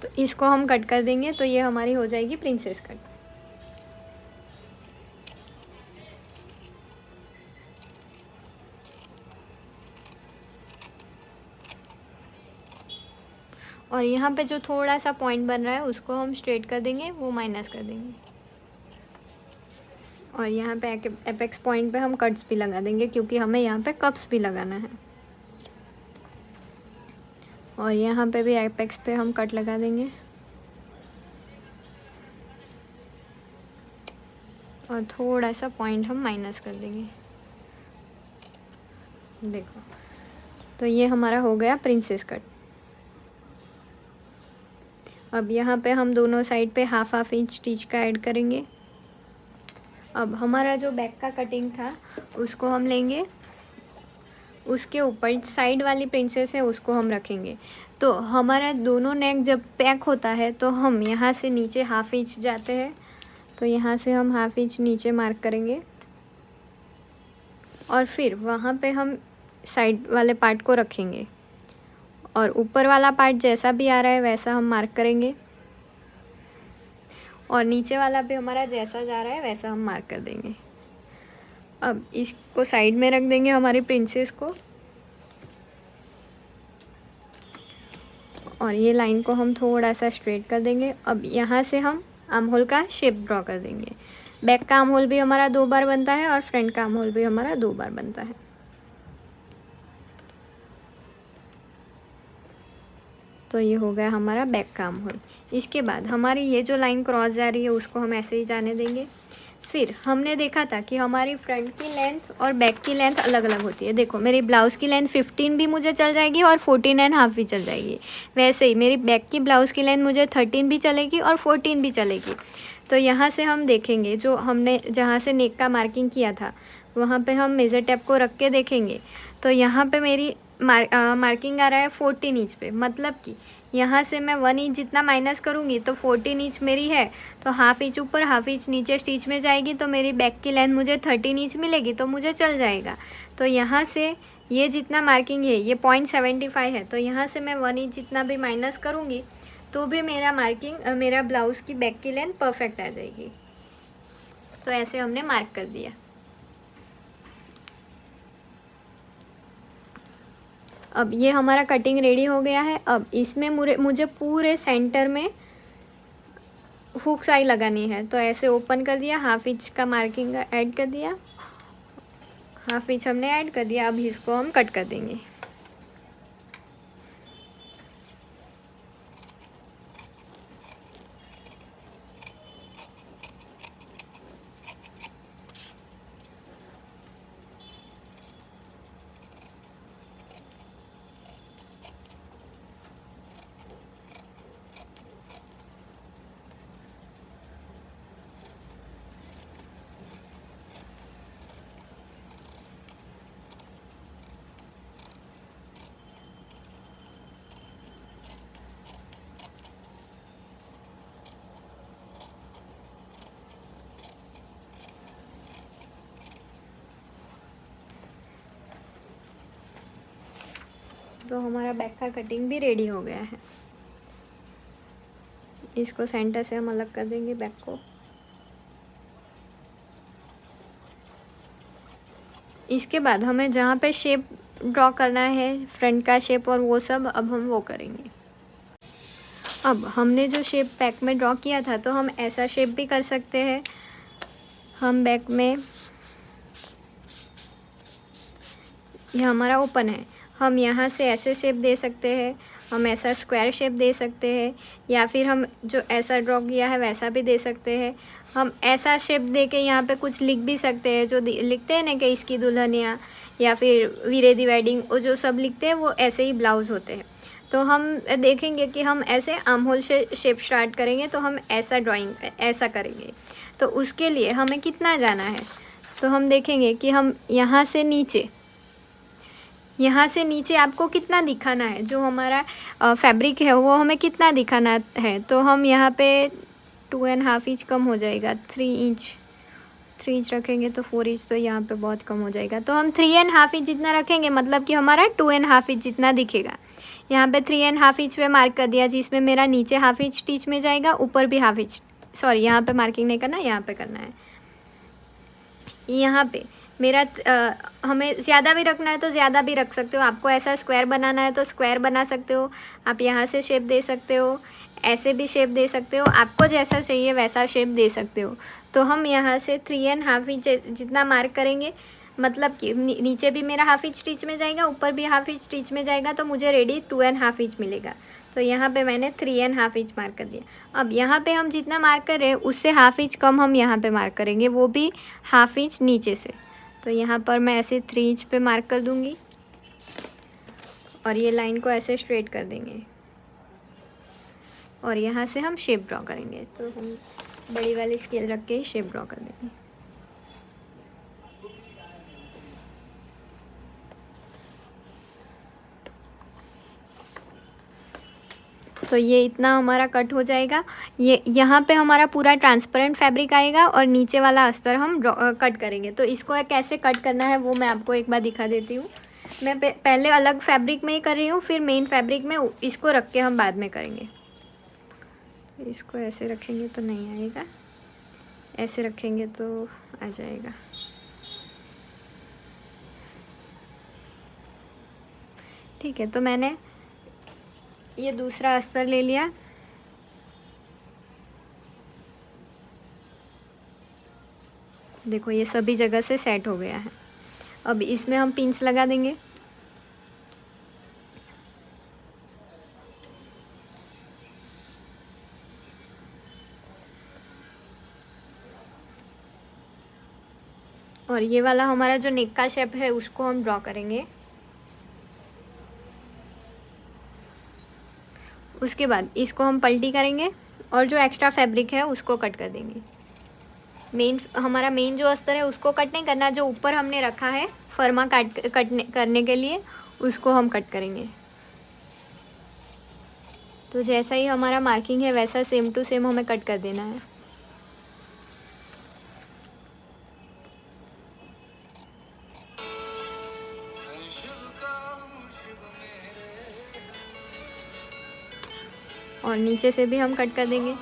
तो इसको हम कट कर देंगे। तो ये हमारी हो जाएगी प्रिंसेस कट। और यहाँ पे जो थोड़ा सा पॉइंट बन रहा है उसको हम स्ट्रेट कर देंगे, वो माइनस कर देंगे। और यहाँ पे एपेक्स पॉइंट पे हम कट्स भी लगा देंगे क्योंकि हमें यहाँ पे कप्स भी लगाना है। और यहाँ पे भी एपेक्स पे हम कट लगा देंगे और थोड़ा सा पॉइंट हम माइनस कर देंगे। देखो तो ये हमारा हो गया प्रिंसेस कट। अब यहाँ पे हम दोनों साइड पे ½ इंच स्टिच का ऐड करेंगे। अब हमारा जो बैक का कटिंग था उसको हम लेंगे, उसके ऊपर साइड वाली प्रिंसेस है उसको हम रखेंगे। तो हमारा दोनों नेक जब पैक होता है तो हम यहाँ से नीचे ½ इंच जाते हैं। तो यहाँ से हम ½ इंच नीचे मार्क करेंगे और फिर वहाँ पे हम साइड वाले पार्ट को रखेंगे और ऊपर वाला पार्ट जैसा भी आ रहा है वैसा हम मार्क करेंगे और नीचे वाला भी हमारा जैसा जा रहा है वैसा हम मार्क कर देंगे। अब इसको साइड में रख देंगे हमारी प्रिंसेस को और ये लाइन को हम थोड़ा सा स्ट्रेट कर देंगे। अब यहाँ से हम आर्म होल का शेप ड्रॉ कर देंगे। बैक का आर्म होल भी हमारा 2 बार बनता है और फ्रंट का आर्म होल भी हमारा 2 बार बनता है। तो ये हो गया हमारा बैक का आर्म होल। इसके बाद हमारी ये जो लाइन क्रॉस जा रही है उसको हम ऐसे ही जाने देंगे। फिर हमने देखा था कि हमारी फ्रंट की लेंथ और बैक की लेंथ अलग अलग होती है। देखो मेरी ब्लाउज़ की लेंथ 15 भी मुझे चल जाएगी और 14.5 भी चल जाएगी। वैसे ही मेरी बैक की ब्लाउज़ की लेंथ मुझे 13 भी चलेगी और 14 भी चलेगी। तो यहाँ से हम देखेंगे, जो हमने जहाँ से नेक का मार्किंग किया था वहाँ पे हम मेज़र टेप को रख के देखेंगे। तो यहाँ पे मेरी मार्किंग आ रहा है 14 इंच पे, मतलब कि यहाँ से मैं 1 इंच जितना माइनस करूँगी तो 14 इंच मेरी है। तो हाफ इंच ऊपर हाफ इंच नीचे स्टिच में जाएगी तो मेरी बैक की लेंथ मुझे 13 इंच मिलेगी, तो मुझे चल जाएगा। तो यहाँ से ये जितना मार्किंग है ये 0.75 है, तो यहाँ से मैं 1 इंच जितना भी माइनस करूँगी तो भी मेरा मेरा ब्लाउज़ की बैक की लेंथ परफेक्ट आ जाएगी। तो ऐसे हमने मार्क कर दिया। अब ये हमारा कटिंग रेडी हो गया है। अब इसमें मुझे पूरे सेंटर में हुक साई लगानी है। तो ऐसे ओपन कर दिया, हाफ इंच का मार्किंग ऐड कर दिया, हाफ इंच हमने ऐड कर दिया। अब इसको हम कट कर देंगे। तो हमारा बैक का कटिंग भी रेडी हो गया है। इसको सेंटर से हम अलग कर देंगे बैक को। इसके बाद हमें जहाँ पे शेप ड्रॉ करना है, फ्रंट का शेप और वो सब, अब हम वो करेंगे। अब हमने जो शेप बैक में ड्रॉ किया था तो हम ऐसा शेप भी कर सकते हैं। हम बैक में, ये हमारा ओपन है, हम यहाँ से ऐसे शेप दे सकते हैं, हम ऐसा स्क्वायर शेप दे सकते हैं, या फिर हम जो ऐसा ड्रॉ किया है वैसा भी दे सकते हैं। हम ऐसा शेप दे के यहाँ पे कुछ लिख भी सकते हैं, जो लिखते हैं ना कि इसकी दुल्हनिया या फिर वीरे दी वेडिंग, वो जो सब लिखते हैं वो ऐसे ही ब्लाउज़ होते हैं। तो हम देखेंगे कि हम ऐसे आर्म होल से शेप स्टार्ट करेंगे तो हम ऐसा ड्राइंग ऐसा करेंगे। तो उसके लिए हमें कितना जाना है, तो हम देखेंगे कि हम यहाँ से नीचे आपको कितना दिखाना है, जो हमारा फैब्रिक है वो हमें कितना दिखाना है। तो हम यहाँ पे 2.5 इंच कम हो जाएगा, 3 इंच रखेंगे तो 4 इंच तो यहाँ पे बहुत कम हो जाएगा। तो हम 3.5 इंच जितना रखेंगे, मतलब कि हमारा 2.5 इंच जितना दिखेगा। यहाँ पे 3.5 इंच पे मार्क कर दिया, जिसमें मेरा नीचे हाफ इंच स्टिच में जाएगा, ऊपर भी हाफ इंच, सॉरी यहाँ पे मार्किंग नहीं करना, यहाँ पे करना है। यहाँ पे मेरा हमें ज़्यादा भी रखना है तो ज़्यादा भी रख सकते हो। आपको ऐसा स्क्वायर बनाना है तो स्क्वायर बना सकते हो, आप यहाँ से शेप दे सकते हो, ऐसे भी शेप दे सकते हो, आपको जैसा चाहिए वैसा शेप दे सकते हो। तो हम यहाँ से 3.5 इंच जितना मार्क करेंगे, मतलब कि नीचे भी मेरा हाफ इंच स्टिच में जाएगा, ऊपर भी हाफ इंच स्टिच में जाएगा, तो मुझे रेडी 2.5 इंच मिलेगा। तो यहाँ पे मैंने 3.5 इंच मार्क कर दिया। अब यहाँ पे हम जितना मार्क कर रहे हैं उससे हाफ इंच कम हम यहाँ पे मार्क करेंगे, वो भी हाफ इंच नीचे से। तो यहाँ पर मैं ऐसे 3 इंच पे मार्क कर दूँगी और ये लाइन को ऐसे स्ट्रेट कर देंगे और यहाँ से हम शेप ड्रॉ करेंगे। तो हम बड़ी वाली स्केल रख के ही शेप ड्रॉ कर देंगे। तो ये इतना हमारा कट हो जाएगा। ये यहाँ पे हमारा पूरा ट्रांसपेरेंट फैब्रिक आएगा और नीचे वाला अस्तर हम कट करेंगे। तो इसको कैसे कट करना है वो मैं आपको एक बार दिखा देती हूँ। मैं पहले अलग फैब्रिक में ही कर रही हूँ, फिर मेन फैब्रिक में इसको रख के हम बाद में करेंगे। इसको ऐसे रखेंगे तो नहीं आएगा, ऐसे रखेंगे तो आ जाएगा। ठीक है, तो मैंने ये दूसरा अस्तर ले लिया। देखो ये सभी जगह से सेट हो गया है। अब इसमें हम पिंस लगा देंगे। और ये वाला हमारा जो नेक का शेप है उसको हम ड्रॉ करेंगे। उसके बाद इसको हम पलटी करेंगे और जो एक्स्ट्रा फैब्रिक है उसको कट कर देंगे। हमारा मेन जो अस्तर है उसको कट नहीं करना, जो ऊपर हमने रखा है फर्मा करने के लिए उसको हम कट करेंगे। तो जैसा ही हमारा मार्किंग है वैसा सेम टू सेम हमें कट कर देना है। और नीचे से भी हम कट कर देंगे।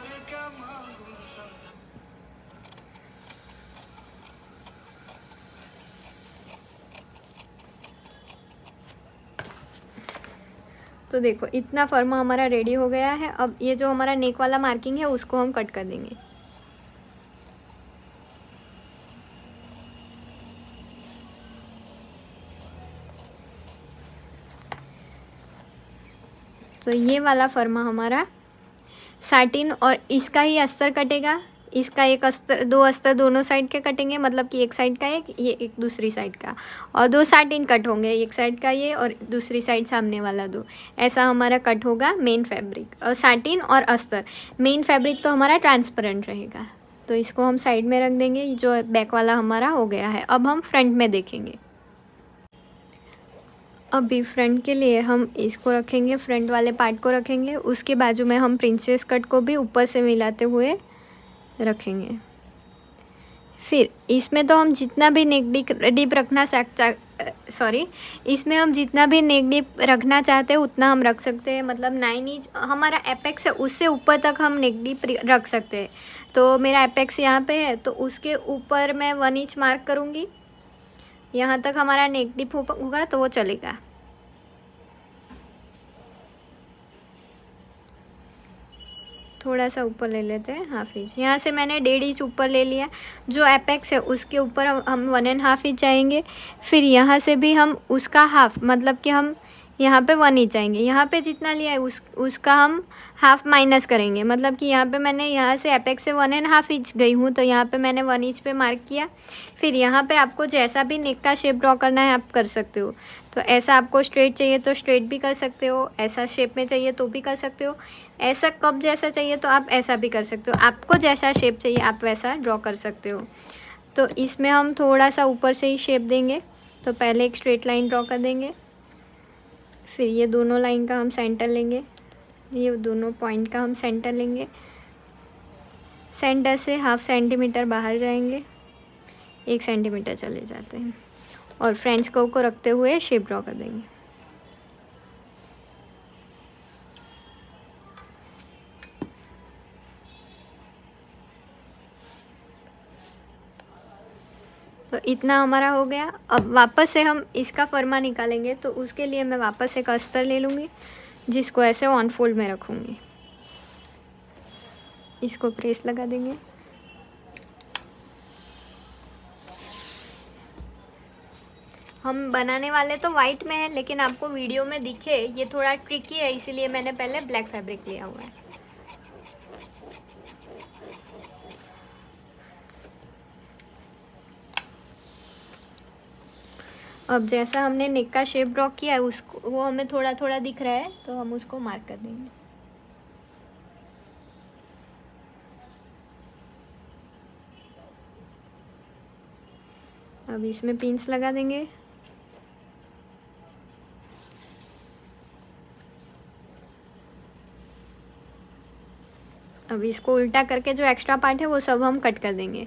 तो देखो इतना फर्मा हमारा रेडी हो गया है। अब ये जो हमारा नेक वाला मार्किंग है उसको हम कट कर देंगे। तो ये वाला फर्मा हमारा साटिन, और इसका ही अस्तर कटेगा। इसका एक अस्तर, दो अस्तर दोनों साइड के कटेंगे, मतलब कि एक साइड का एक, ये एक दूसरी साइड का, और दो साटिन कट होंगे, एक साइड का ये और दूसरी साइड सामने वाला दो। ऐसा हमारा कट होगा मेन फैब्रिक और साटिन और अस्तर। मेन फैब्रिक तो हमारा ट्रांसपेरेंट रहेगा। तो इसको हम साइड में रख देंगे। जो बैक वाला हमारा हो गया है। अब हम फ्रंट में देखेंगे। अभी फ्रंट के लिए हम इसको रखेंगे, फ्रंट वाले पार्ट को रखेंगे। उसके बाजू में हम प्रिंसेस कट को भी ऊपर से मिलाते हुए रखेंगे। फिर इसमें तो हम जितना भी नेक डीप रखना इसमें हम जितना भी नेक डीप रखना चाहते हैं उतना हम रख सकते हैं। मतलब 9 इंच हमारा एपेक्स है, उससे ऊपर तक हम नेक डीप रख सकते हैं। तो मेरा एपेक्स यहाँ पे है तो उसके ऊपर मैं 1 इंच मार्क करूँगी। यहाँ तक हमारा नेक डीप होगा तो वो चलेगा। थोड़ा सा ऊपर ले लेते हैं, 1/2 इंच। यहाँ से मैंने 1.5 इंच ऊपर ले लिया। जो एपेक्स है उसके ऊपर हम 1.5 इंच जाएंगे। फिर यहाँ से भी हम उसका हाफ, मतलब कि हम यहाँ पे 1 इंच आएंगे। यहाँ पे जितना लिया है उसका हम हाफ माइनस करेंगे। मतलब कि यहाँ पे मैंने यहाँ से एपेक्स से 1.5 इंच गई हूँ तो यहाँ पे मैंने 1 इंच पे मार्क किया। फिर यहाँ पे आपको जैसा भी नेक का शेप ड्रॉ करना है आप कर सकते हो। तो ऐसा आपको स्ट्रेट चाहिए तो स्ट्रेट भी कर सकते हो, ऐसा शेप में चाहिए तो भी कर सकते हो, ऐसा कप जैसा चाहिए तो आप ऐसा भी कर सकते हो। आपको जैसा शेप चाहिए आप वैसा ड्रॉ कर सकते हो। तो इसमें हम थोड़ा सा ऊपर से ही शेप देंगे। तो पहले एक स्ट्रेट लाइन ड्रॉ कर देंगे। फिर ये दोनों लाइन का हम सेंटर लेंगे, ये दोनों पॉइंट का हम सेंटर लेंगे। सेंटर से 1/2 सेंटीमीटर बाहर जाएंगे, 1 सेंटीमीटर चले जाते हैं और फ्रेंच कर्व को रखते हुए शेप ड्रॉ कर देंगे। तो इतना हमारा हो गया। अब वापस से हम इसका फर्मा निकालेंगे तो उसके लिए मैं वापस एक अस्तर ले लूँगी जिसको ऐसे ऑन फोल्ड में रखूँगी। इसको प्रेस लगा देंगे। हम बनाने वाले तो वाइट में है, लेकिन आपको वीडियो में दिखे ये थोड़ा ट्रिकी है, इसीलिए मैंने पहले ब्लैक फैब्रिक लिया हुआ है। अब जैसा हमने नेक का शेप ड्रॉ किया है उसको, वो हमें थोड़ा थोड़ा दिख रहा है तो हम उसको मार्क कर देंगे। अब इसमें पिंस लगा देंगे। अब इसको उल्टा करके जो एक्स्ट्रा पार्ट है वो सब हम कट कर देंगे।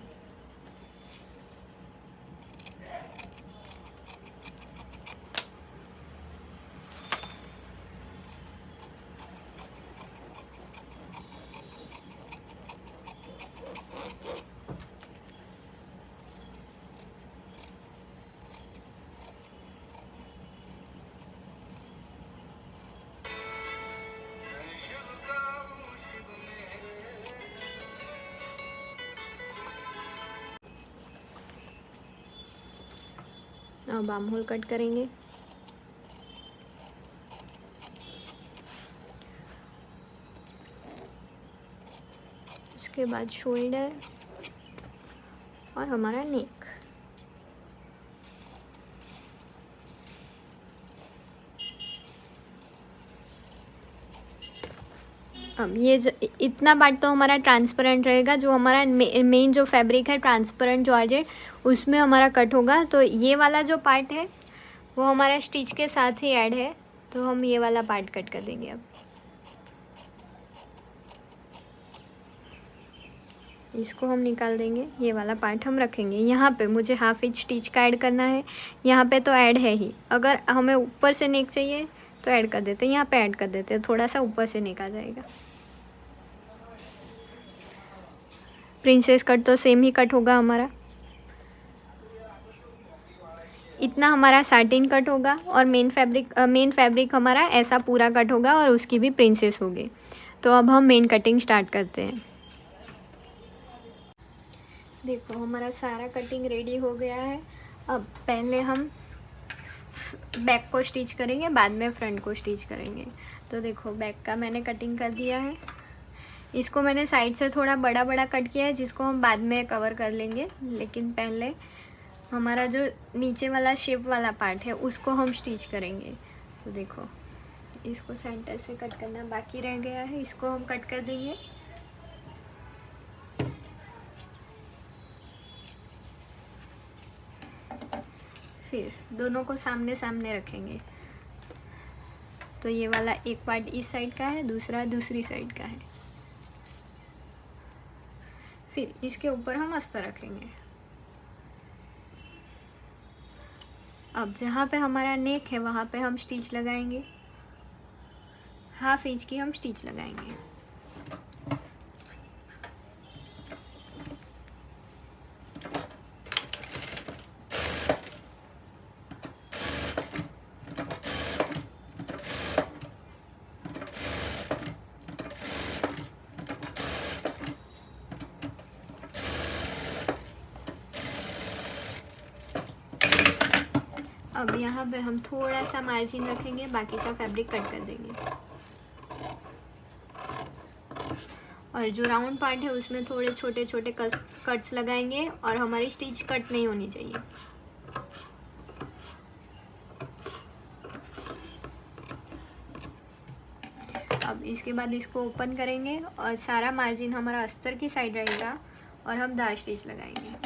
अब आर्म होल कट करेंगे। उसके बाद शोल्डर और हमारा नेक। अब ये इतना पार्ट तो हमारा ट्रांसपेरेंट रहेगा, जो हमारा मेन जो फैब्रिक है ट्रांसपेरेंट जॉर्जेट उसमें हमारा कट होगा। तो ये वाला जो पार्ट है वो हमारा स्टिच के साथ ही ऐड है, तो हम ये वाला पार्ट कट कर देंगे। अब इसको हम निकाल देंगे, ये वाला पार्ट हम रखेंगे। यहाँ पे मुझे हाफ इंच स्टिच का ऐड करना है, यहाँ पे तो ऐड है ही। अगर हमें ऊपर से नेक चाहिए तो ऐड कर देते हैं, यहाँ पे ऐड कर देते हैं, थोड़ा सा ऊपर से नेक आ जाएगा। प्रिंसेस कट तो सेम ही कट होगा हमारा, इतना हमारा साटिन कट होगा और मेन फैब्रिक हमारा ऐसा पूरा कट होगा और उसकी भी प्रिंसेस होगी। तो अब हम मेन कटिंग स्टार्ट करते हैं। देखो हमारा सारा कटिंग रेडी हो गया है। अब पहले हम बैक को स्टिच करेंगे, बाद में फ्रंट को स्टिच करेंगे। तो देखो बैक का मैंने कटिंग कर दिया है, इसको मैंने साइड से थोड़ा बड़ा बड़ा कट किया है, जिसको हम बाद में कवर कर लेंगे। लेकिन पहले हमारा जो नीचे वाला शेप वाला पार्ट है उसको हम स्टिच करेंगे। तो देखो इसको सेंटर से कट करना बाकी रह गया है, इसको हम कट कर देंगे। फिर दोनों को सामने सामने रखेंगे। तो ये वाला एक पार्ट इस साइड का है, दूसरा दूसरी साइड का है। फिर इसके ऊपर हम अस्तर रखेंगे। अब जहाँ पे हमारा नेक है वहाँ पे हम स्टिच लगाएंगे, हाफ इंच की हम स्टिच लगाएंगे। अब यहाँ पे हम थोड़ा सा मार्जिन रखेंगे, बाकी का फैब्रिक कट कर देंगे। और जो राउंड पार्ट है उसमें थोड़े छोटे छोटे कट्स लगाएंगे और हमारी स्टिच कट नहीं होनी चाहिए। अब इसके बाद इसको ओपन करेंगे और सारा मार्जिन हमारा अस्तर की साइड रहेगा और हम दार स्टिच लगाएंगे।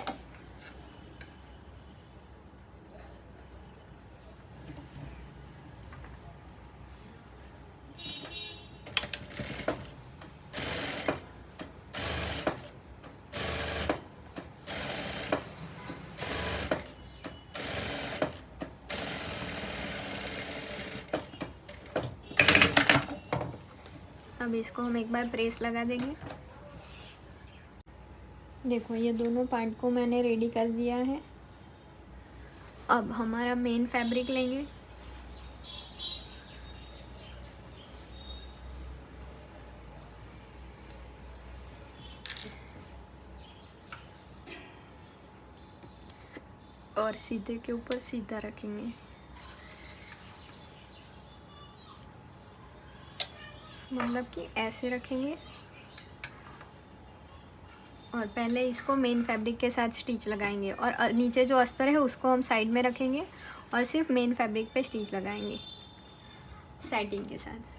अब इसको हम एक बार प्रेस लगा देंगे। देखो ये दोनों पार्ट को मैंने रेडी कर दिया है। अब हमारा मेन फैब्रिक लेंगे, और सीधे के ऊपर सीधा रखेंगे। मतलब कि ऐसे रखेंगे और पहले इसको मेन फैब्रिक के साथ स्टिच लगाएंगे और नीचे जो अस्तर है उसको हम साइड में रखेंगे और सिर्फ मेन फैब्रिक पे स्टिच लगाएंगे साइडिंग के साथ।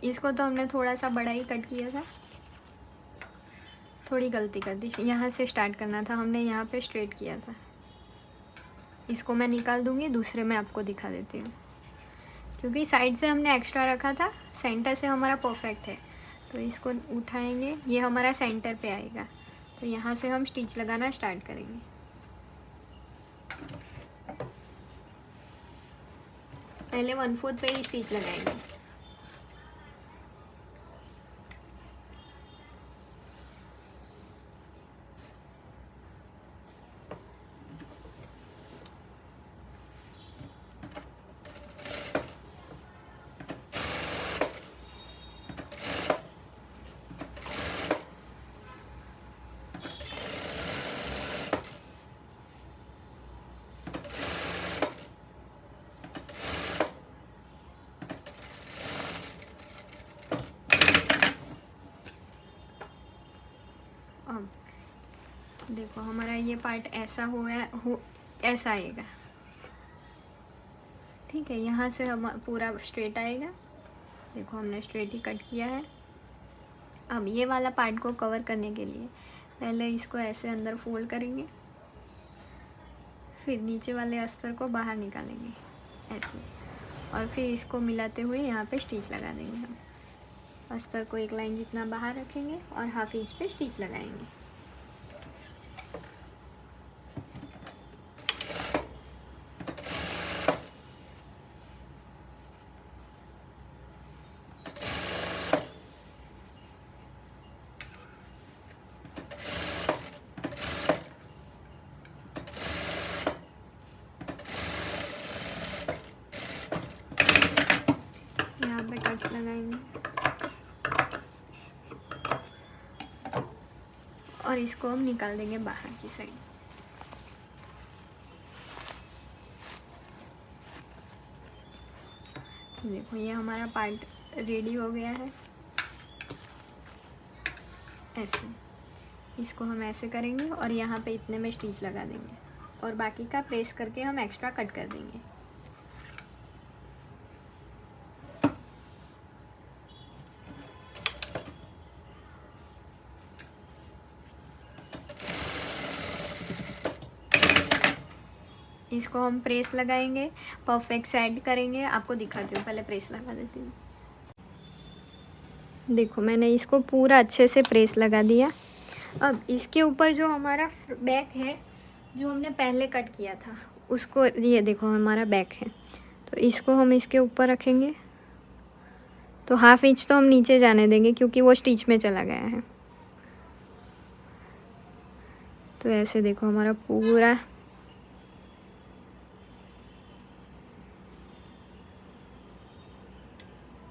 इसको तो हमने थोड़ा सा बड़ा ही कट किया था, थोड़ी गलती कर दी, यहाँ से स्टार्ट करना था, हमने यहाँ पे स्ट्रेट किया था। इसको मैं निकाल दूँगी, दूसरे में आपको दिखा देती हूँ, क्योंकि साइड से हमने एक्स्ट्रा रखा था, सेंटर से हमारा परफेक्ट है। तो इसको उठाएंगे, ये हमारा सेंटर पे आएगा, तो यहाँ से हम स्टिच लगाना स्टार्ट करेंगे। पहले 1/4 पे ही स्टिच लगाएंगे। अब देखो हमारा ये पार्ट ऐसा ऐसा आएगा, ठीक है। यहाँ से हम पूरा स्ट्रेट आएगा। देखो हमने स्ट्रेट ही कट किया है। अब ये वाला पार्ट को कवर करने के लिए पहले इसको ऐसे अंदर फोल्ड करेंगे, फिर नीचे वाले अस्तर को बाहर निकालेंगे ऐसे, और फिर इसको मिलाते हुए यहाँ पे स्टिच लगा देंगे। हम अस्तर को एक लाइन जितना बाहर रखेंगे और हाफ इंच पे स्टिच लगाएंगे। यहाँ पे कट्स लगाएंगे और इसको हम निकाल देंगे बाहर की साइड। देखो ये हमारा पार्ट रेडी हो गया है। ऐसे इसको हम ऐसे करेंगे और यहाँ पे इतने में स्टिच लगा देंगे और बाकी का प्रेस करके हम एक्स्ट्रा कट कर देंगे। इसको हम प्रेस लगाएंगे, परफेक्ट सेट करेंगे। आपको दिखाती हूँ, पहले प्रेस लगा देती हूँ। देखो मैंने इसको पूरा अच्छे से प्रेस लगा दिया। अब इसके ऊपर जो हमारा बैक है, जो हमने पहले कट किया था, उसको ये देखो हमारा बैक है, तो इसको हम इसके ऊपर रखेंगे। तो हाफ इंच तो हम नीचे जाने देंगे क्योंकि वो स्टिच में चला गया है। तो ऐसे देखो हमारा पूरा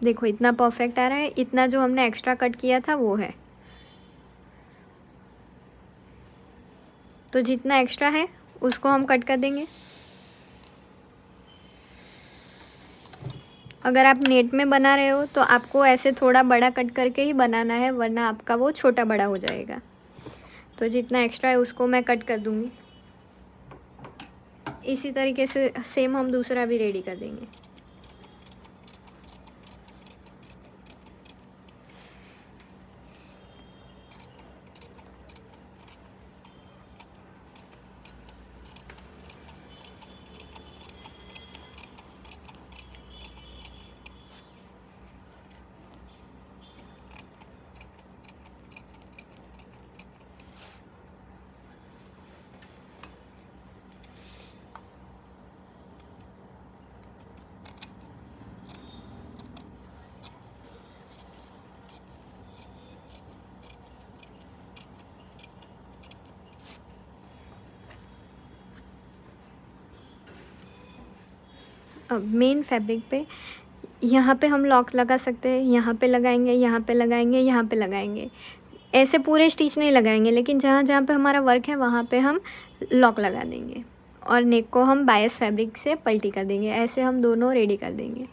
देखो इतना परफेक्ट आ रहा है। इतना जो हमने एक्स्ट्रा कट किया था वो है, तो जितना एक्स्ट्रा है उसको हम कट कर देंगे। अगर आप नेट में बना रहे हो तो आपको ऐसे थोड़ा बड़ा कट करके ही बनाना है, वरना आपका वो छोटा बड़ा हो जाएगा। तो जितना एक्स्ट्रा है उसको मैं कट कर दूँगी। इसी तरीके से सेम हम दूसरा भी रेडी कर देंगे। अब मेन फैब्रिक पे यहाँ पे हम लॉक लगा सकते हैं। यहाँ पे लगाएंगे, यहाँ पे लगाएंगे, यहाँ पे लगाएंगे। ऐसे पूरे स्टिच नहीं लगाएंगे, लेकिन जहाँ जहाँ पे हमारा वर्क है वहाँ पे हम लॉक लगा देंगे और नेक को हम बायस फैब्रिक से पलटी कर देंगे। ऐसे हम दोनों रेडी कर देंगे।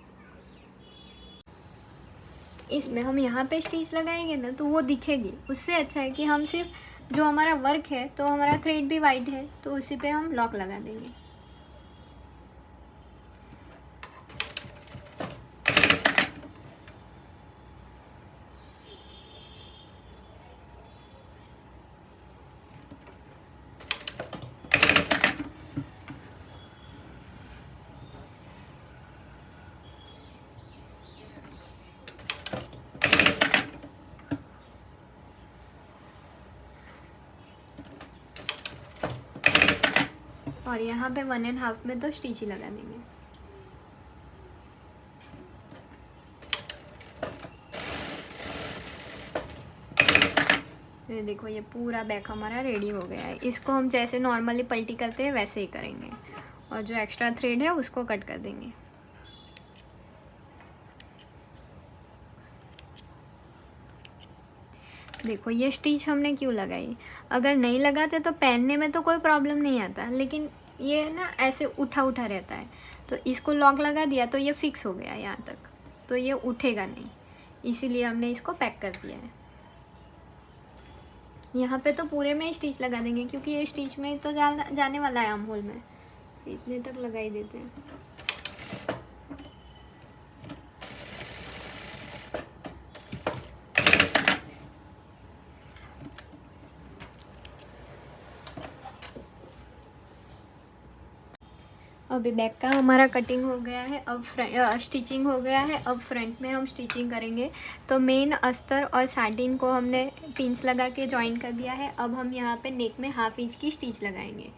इसमें हम यहाँ पे स्टिच लगाएंगे ना तो वो दिखेगी। उससे अच्छा है कि हम सिर्फ जो हमारा वर्क है, तो हमारा थ्रेड भी वाइट है, तो उसी पे हम लॉक लगा देंगे। और यहाँ पे 1.5 में तो स्टिच ही लगा देंगे। ये देखो ये पूरा बैक हमारा रेडी हो गया है। इसको हम जैसे नॉर्मली पल्टी करते हैं वैसे ही करेंगे और जो एक्स्ट्रा थ्रेड है उसको कट कर देंगे। देखो ये स्टिच हमने क्यों लगाई, अगर नहीं लगाते तो पहनने में तो कोई प्रॉब्लम नहीं आता, लेकिन ये ना ऐसे उठा उठा रहता है, तो इसको लॉक लगा दिया तो ये फिक्स हो गया यहाँ तक, तो ये उठेगा नहीं, इसीलिए हमने इसको पैक कर दिया है। यहाँ पे तो पूरे में ही स्टिच लगा देंगे क्योंकि ये स्टिच में तो जाने वाला है आर्म होल में, इतने तक लगा ही देते हैं। अभी बैक का हमारा कटिंग हो गया है, अब स्टिचिंग हो गया है। अब फ्रंट में हम स्टिचिंग करेंगे। तो मेन अस्तर और साटिन को हमने पिंस लगा के जॉइन कर दिया है। अब हम यहाँ पे नेक में 1/2 इंच की स्टिच लगाएंगे।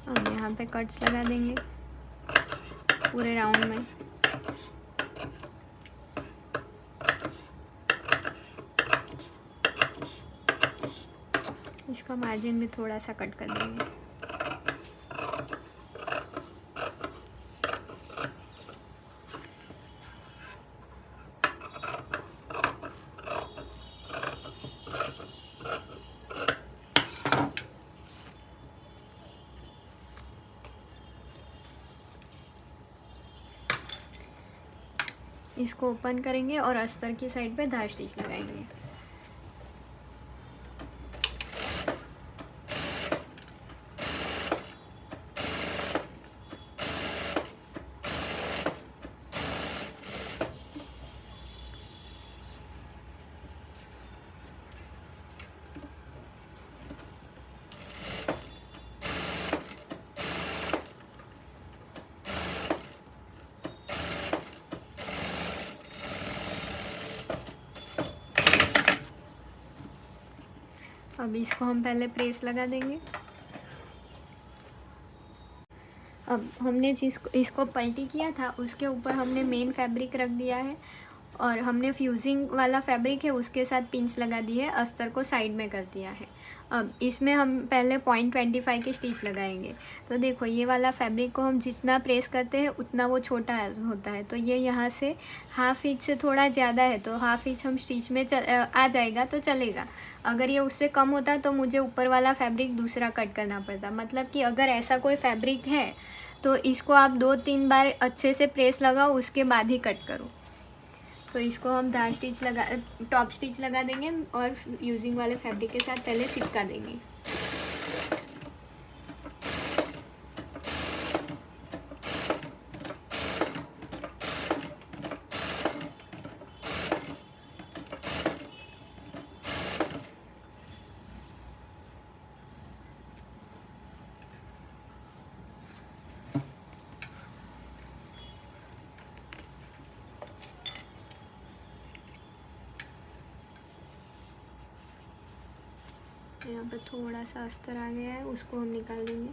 अब यहाँ पे कट्स लगा देंगे पूरे राउंड में। इसका मार्जिन भी थोड़ा सा कट कर देंगे। इसको ओपन करेंगे और अस्तर की साइड पे धार स्टिच लगाएंगे। अब इसको हम पहले प्रेस लगा देंगे। अब हमने इसको पलटी किया था उसके ऊपर हमने मेन फैब्रिक रख दिया है और हमने फ्यूजिंग वाला फैब्रिक है उसके साथ पिंस लगा दी है, अस्तर को साइड में कर दिया है। अब इसमें हम पहले 0.25 की स्टिच लगाएंगे। तो देखो ये वाला फैब्रिक को हम जितना प्रेस करते हैं उतना वो छोटा होता है, तो ये यहाँ से 1/2 इंच से थोड़ा ज़्यादा है, तो 1/2 इंच हम स्टिच में आ जाएगा तो चलेगा। अगर ये उससे कम होता तो मुझे ऊपर वाला फैब्रिक दूसरा कट करना पड़ता। मतलब कि अगर ऐसा कोई फैब्रिक है तो इसको आप 2-3 बार अच्छे से प्रेस लगाओ उसके बाद ही कट करो। तो इसको हम टॉप स्टिच लगा देंगे और यूजिंग वाले फैब्रिक के साथ पहले चिपका देंगे। यहाँ पर थोड़ा सा अस्तर आ गया है, उसको हम निकाल देंगे।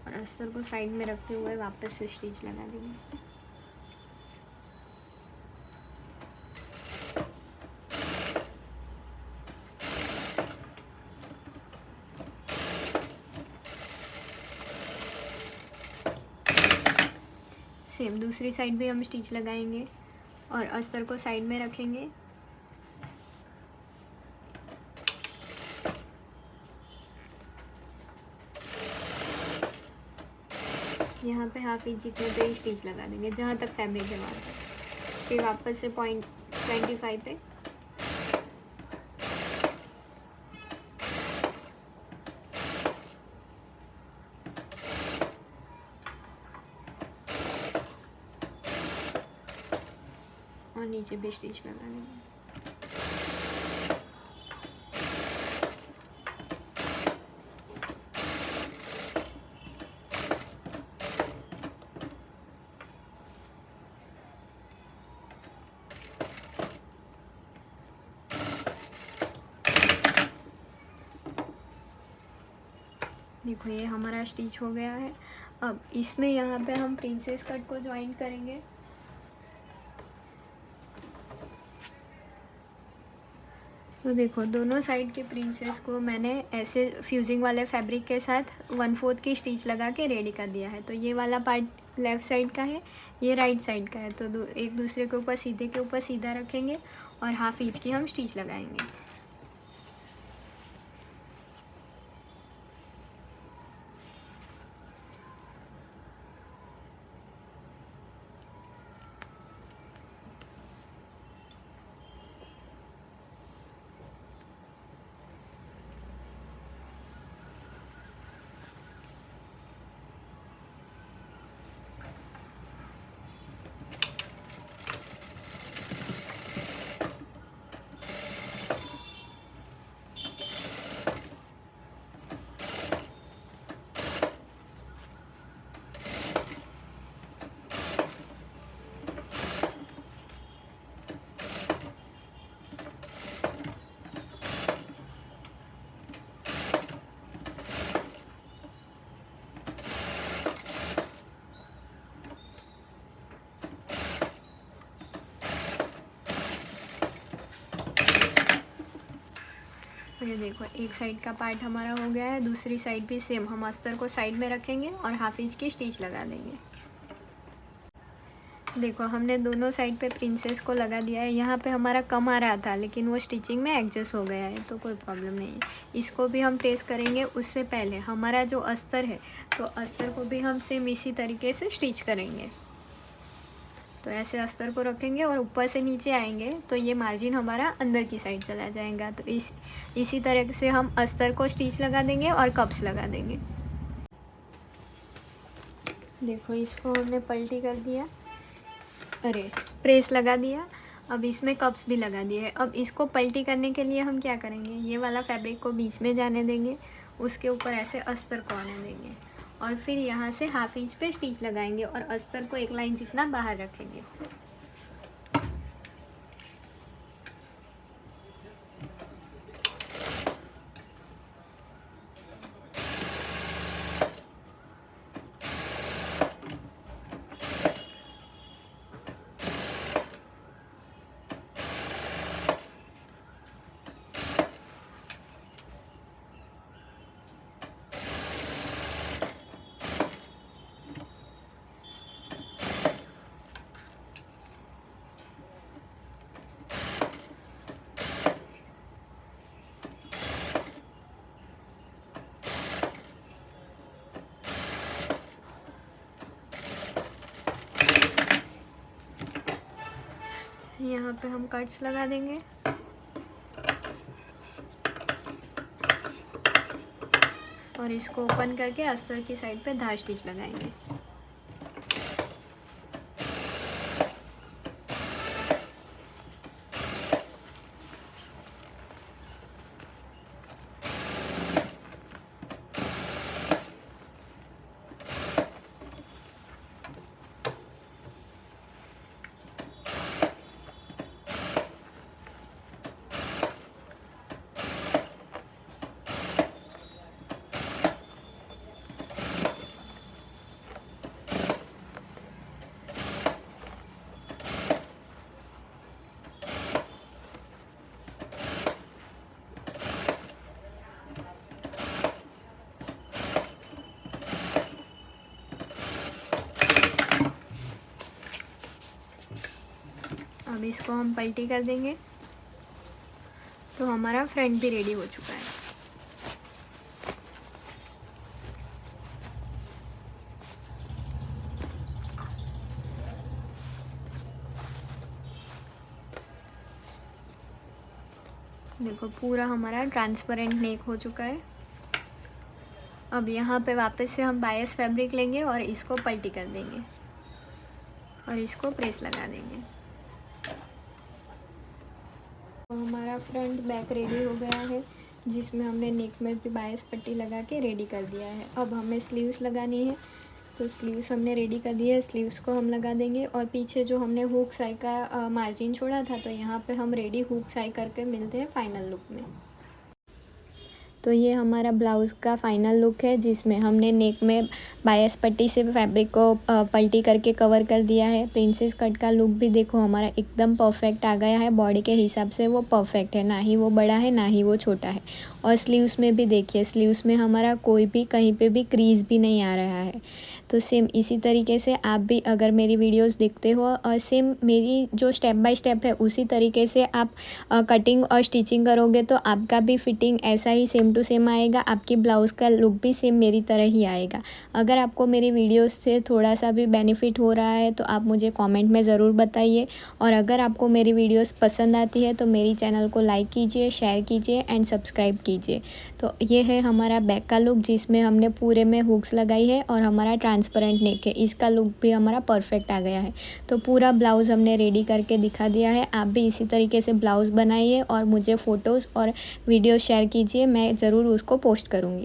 और अस्तर को साइड में रखते हुए वापस से स्टिच लगा देंगे। सेम दूसरी साइड भी हम स्टिच लगाएंगे और अस्तर को साइड में रखेंगे। यहाँ पे 1/2 इंच जितने पे स्टिच लगा देंगे जहाँ तक फैब्रिक है वहाँ तक। फिर वापस से पॉइंट 25 पे। और नीचे भी स्टिच लगा देंगे। देखो ये हमारा स्टिच हो गया है। अब इसमें यहाँ पे हम प्रिंसेस कट को ज्वाइन करेंगे। तो देखो दोनों साइड के प्रिंसेस को मैंने ऐसे फ्यूजिंग वाले फैब्रिक के साथ 1/4 की स्टिच लगा के रेडी कर दिया है। तो ये वाला पार्ट लेफ़्ट साइड का है, ये राइट साइड का है। तो एक दूसरे के ऊपर सीधे के ऊपर सीधा रखेंगे और हाफ इंच की हम स्टिच लगाएंगे। तो ये देखो एक साइड का पार्ट हमारा हो गया है। दूसरी साइड भी सेम हम अस्तर को साइड में रखेंगे और हाफ इंच की स्टिच लगा देंगे। देखो हमने दोनों साइड पे प्रिंसेस को लगा दिया है। यहाँ पे हमारा कम आ रहा था लेकिन वो स्टिचिंग में एडजस्ट हो गया है, तो कोई प्रॉब्लम नहीं है। इसको भी हम प्रेस करेंगे। उससे पहले हमारा जो अस्तर है, तो अस्तर को भी हम सेम इसी तरीके से स्टिच करेंगे। तो ऐसे अस्तर को रखेंगे और ऊपर से नीचे आएंगे तो ये मार्जिन हमारा अंदर की साइड चला जाएगा। तो इसी तरह से हम अस्तर को स्टिच लगा देंगे और कप्स लगा देंगे। देखो इसको हमने पलटी कर दिया, अरे प्रेस लगा दिया। अब इसमें कप्स भी लगा दिए हैं। अब इसको पलटी करने के लिए हम क्या करेंगे, ये वाला फैब्रिक को बीच में जाने देंगे, उसके ऊपर ऐसे अस्तर को आने देंगे और फिर यहाँ से हाफ इंच पे स्टिच लगाएंगे और अस्तर को एक लाइन जितना बाहर रखेंगे। यहाँ पे हम कट्स लगा देंगे और इसको ओपन करके अस्तर की साइड पे धार स्टिच लगाएंगे। अब इसको हम पलटी कर देंगे तो हमारा फ्रंट भी रेडी हो चुका है। देखो पूरा हमारा ट्रांसपेरेंट नेक हो चुका है। अब यहाँ पे वापस से हम बायस फैब्रिक लेंगे और इसको पलटी कर देंगे और इसको प्रेस लगा देंगे। तो हमारा फ्रंट बैक रेडी हो गया है, जिसमें हमने नेक में भी बायस पट्टी लगा के रेडी कर दिया है। अब हमें स्लीव्स लगानी है, तो स्लीव्स हमने रेडी कर दिया है। स्लीव्स को हम लगा देंगे और पीछे जो हमने हुक साई का मार्जिन छोड़ा था, तो यहाँ पे हम रेडी हुक साई करके मिलते हैं फाइनल लुक में। तो ये हमारा ब्लाउज़ का फाइनल लुक है, जिसमें हमने नेक में बायस पट्टी से फैब्रिक को पलटी करके कवर कर दिया है। प्रिंसेस कट का लुक भी देखो हमारा एकदम परफेक्ट आ गया है। बॉडी के हिसाब से वो परफेक्ट है, ना ही वो बड़ा है ना ही वो छोटा है। और स्लीव्स में भी देखिए, स्लीव्स में हमारा कोई भी कहीं पे भी क्रीज भी नहीं आ रहा है। तो सेम इसी तरीके से आप भी अगर मेरी वीडियोस देखते हो और सेम मेरी जो स्टेप बाय स्टेप है उसी तरीके से आप कटिंग और स्टिचिंग करोगे, तो आपका भी फिटिंग ऐसा ही सेम टू सेम आएगा। आपकी ब्लाउज़ का लुक भी सेम मेरी तरह ही आएगा। अगर आपको मेरी वीडियोस से थोड़ा सा भी बेनिफिट हो रहा है तो आप मुझे कमेंट में ज़रूर बताइए। और अगर आपको मेरी वीडियोस पसंद आती है तो मेरी चैनल को लाइक कीजिए, शेयर कीजिए एंड सब्सक्राइब कीजिए। तो ये है हमारा बैक का लुक, जिसमें हमने पूरे में हुक्स लगाई है और हमारा ट्रांसपेरेंट नेक है। इसका लुक भी हमारा परफेक्ट आ गया है। तो पूरा ब्लाउज़ हमने रेडी करके दिखा दिया है। आप भी इसी तरीके से ब्लाउज़ बनाइए और मुझे फ़ोटोज़ और वीडियो शेयर कीजिए, मैं ज़रूर उसको पोस्ट करूँगी।